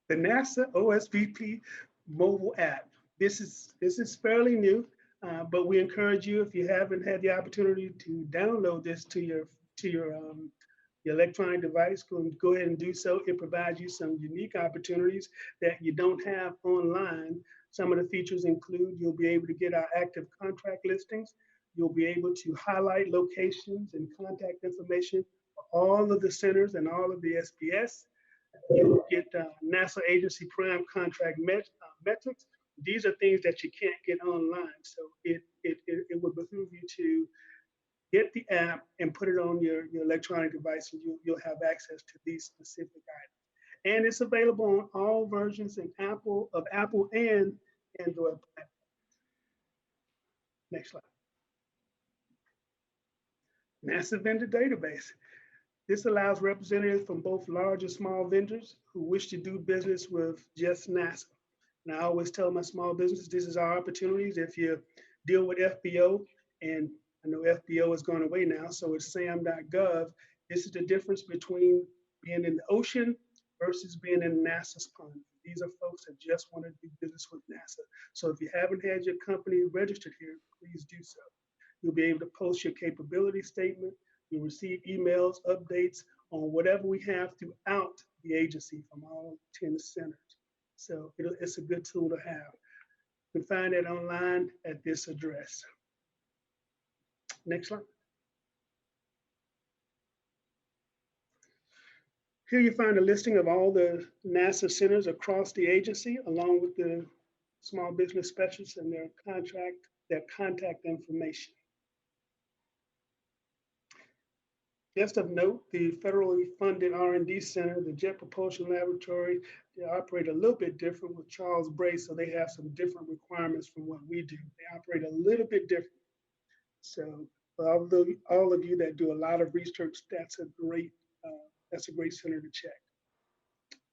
The NASA OSVP mobile app. This is fairly new, but we encourage you, if you haven't had the opportunity to download this to your electronic device, go ahead and do so. It provides you some unique opportunities that you don't have online. Some of the features include you'll be able to get our active contract listings. You'll be able to highlight locations and contact information for all of the centers and all of the SPS. You get NASA agency prime contract metrics. These are things that you can't get online. So it would behoove you to get the app and put it on your electronic device, and you'll have access to these specific items. And it's available on all versions of Apple and Android platforms. Next slide. NASA vendor database. This allows representatives from both large and small vendors who wish to do business with just NASA. And I always tell my small business, this is our opportunities. If you deal with FBO, and I know FBO is going away now, so it's sam.gov. This is the difference between being in the ocean versus being in NASA's pond. These are folks that just want to do business with NASA. So if you haven't had your company registered here, please do so. You'll be able to post your capability statement. You'll receive emails, updates on whatever we have throughout the agency from all 10 centers. So it's a good tool to have. You can find it online at this address. Next slide. Here you find a listing of all the NASA centers across the agency, along with the small business specialists and their contact information. Just of note, the federally funded R&D Center, the Jet Propulsion Laboratory, they operate a little bit different with Charles Bray, so they have some different requirements from what we do. They operate a little bit different. So for all of you that do a lot of research, that's a great center to check.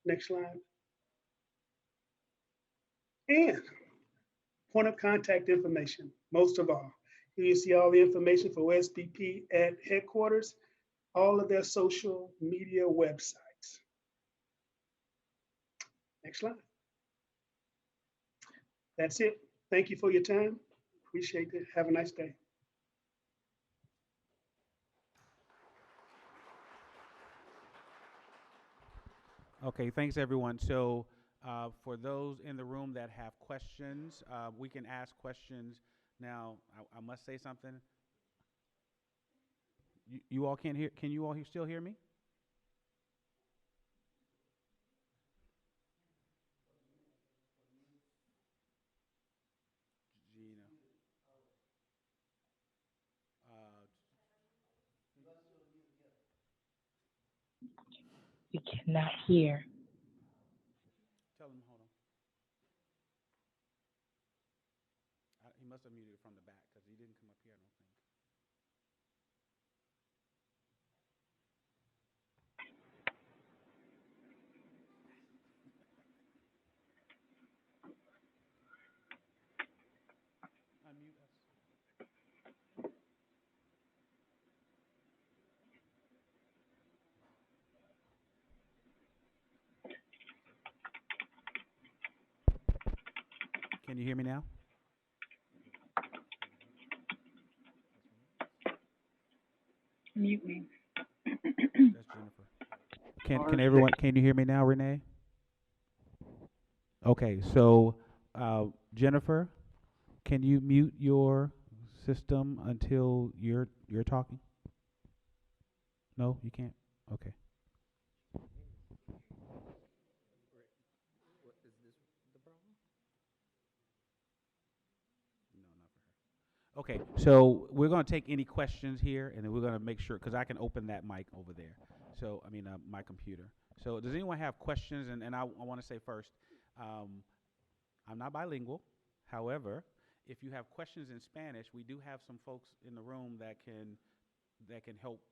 Next slide. And point of contact information, most of all. Here you see all the information for OSBP at headquarters, all of their social media websites. Next slide. That's it. Thank you for your time. Appreciate it. Have a nice day. Okay, thanks everyone. So for those in the room that have questions, we can ask questions. Now, I must say something. You all can't hear, can you all still hear me? Gina. We cannot hear. Tell him, hold on. He must have muted it from the back because he didn't come up here, I don't think. Unmute us. Can you hear me now? Mute me. That's Jennifer. Can you hear me now, Renee? Okay, so Jennifer, can you mute your system until you're talking? No, you can't? Okay. Okay, so we're going to take any questions here, and then we're going to make sure, because I can open that mic over there. So, I mean, my computer. So does anyone have questions? And I want to say first, I'm not bilingual. However, if you have questions in Spanish, we do have some folks in the room that can help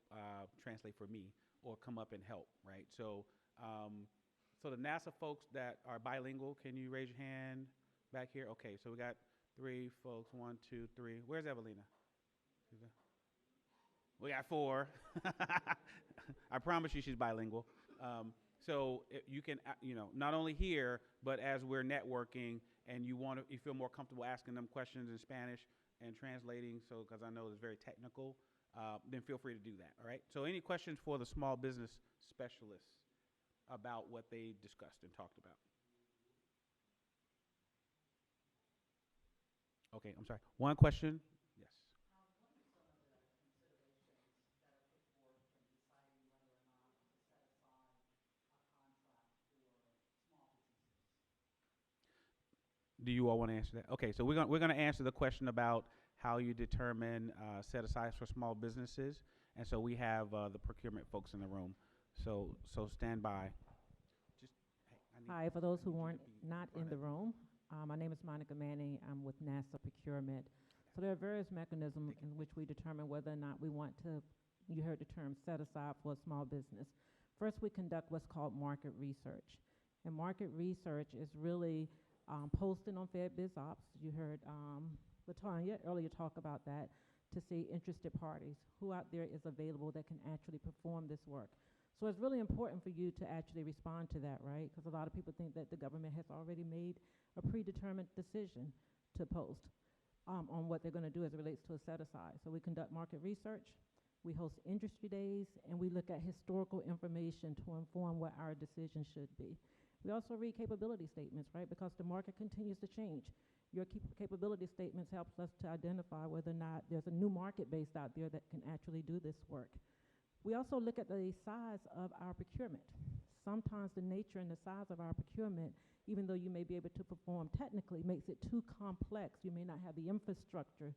translate for me or come up and help, right? So, so the NASA folks that are bilingual, can you raise your hand back here? Okay, so we got 3 folks, 1, 2, 3. Where's Evelina? We got 4. I promise you she's bilingual. So you can, not only here, but as we're networking and you feel more comfortable asking them questions in Spanish and translating, so because I know it's very technical, then feel free to do that, all right? So any questions for the small business specialists about what they discussed and talked about? Okay, I'm sorry. One question? Yes. Do you all want to answer that? Okay, so we're gonna answer the question about how you determine set asides for small businesses, and so we have the procurement folks in the room. So stand by. Just Hi, for those who weren't not in the room, my name is Monica Manning. I'm with NASA Procurement. So there are various mechanisms in which we determine whether or not we want to. You heard the term set aside for a small business. First, we conduct what's called market research, and market research is really posting on FedBizOps. You heard LaTanya earlier talk about that, to see interested parties, who out there is available that can actually perform this work. So it's really important for you to actually respond to that, right? Because a lot of people think that the government has already made a predetermined decision to post on what they're going to do as it relates to a set aside. So we conduct market research. We host industry days, and we look at historical information to inform what our decisions should be. We also read capability statements, right, because the market continues to change. Your capability statements helps us to identify whether or not there's a new market base out there that can actually do this work. We also look at the size of our procurement. Sometimes the nature and the size of our procurement, even though you may be able to perform technically, makes it too complex. You may not have the infrastructure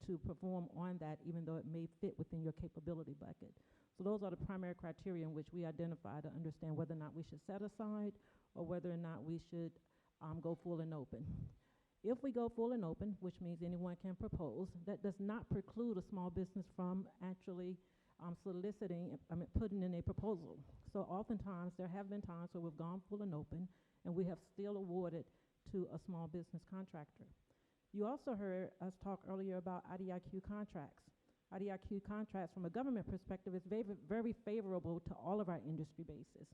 to perform on that, even though it may fit within your capability bucket. So those are the primary criteria in which we identify to understand whether or not we should set aside or whether or not we should go full and open. If we go full and open, which means anyone can propose, that does not preclude a small business from actually putting in a proposal. So oftentimes, there have been times where we've gone full and open, and we have still awarded to a small business contractor. You also heard us talk earlier about IDIQ contracts. IDIQ contracts, from a government perspective, is very favorable to all of our industry bases.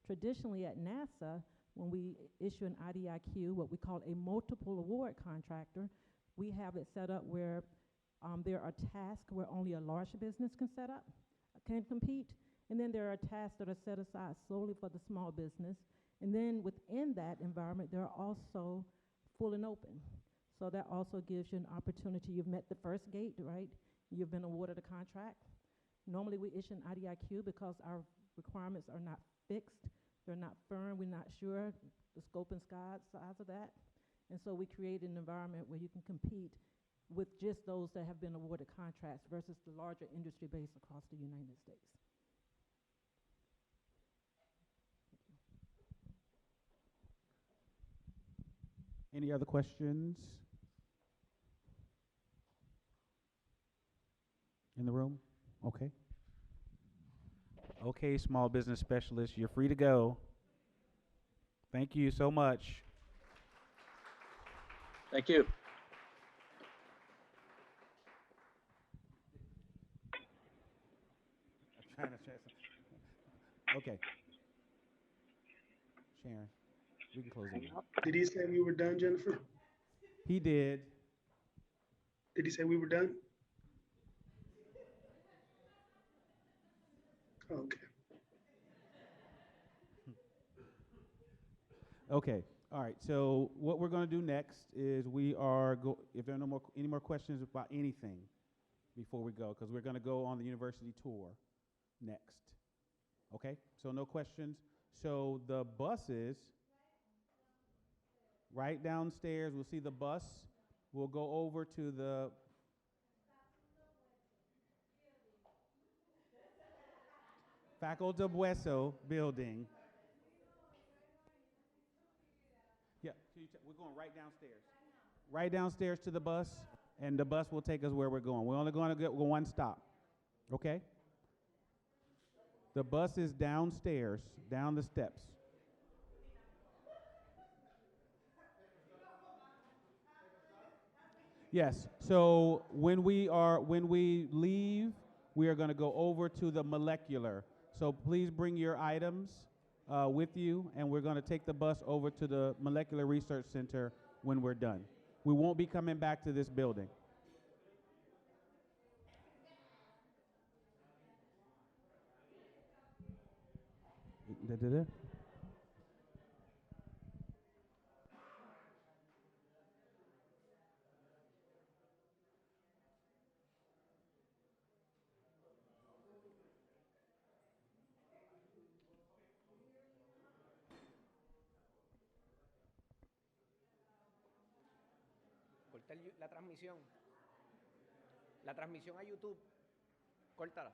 Traditionally at NASA, when we issue an IDIQ, what we call a multiple award contractor, we have it set up where there are tasks where only a large business can compete, and then there are tasks that are set aside solely for the small business, and then within that environment, there are also full and open. So that also gives you an opportunity. You've met the first gate, right? You've been awarded a contract. Normally we issue an IDIQ because our requirements are not fixed. They're not firm. We're not sure the scope and size of that. And so we create an environment where you can compete with just those that have been awarded contracts versus the larger industry base across the United States. Any other questions in the room? Okay. Okay, small business specialist, you're free to go. Thank you so much. Thank you. I'm trying to check. Okay. Sharon, we can close it. Did he say we were done, Jennifer? He did. Did he say we were done? Okay. Okay. All right. So what we're going to do next is we are if there are any more questions about anything before we go, because we're going to go on the university tour next. Okay. So no questions. So the buses right downstairs. We'll see the bus. We'll go over to the Faculty of Hueso building. Yeah, we're going right downstairs. Right downstairs to the bus, and the bus will take us where we're going. We're only going to go one stop, okay? The bus is downstairs, down the steps. Yes, so when we leave, we are going to go over to the molecular. So please bring your items with you, and we're going to take the bus over to the Molecular Research Center when we're done. We won't be coming back to this building. Corta la transmisión. La transmisión a YouTube, córtala.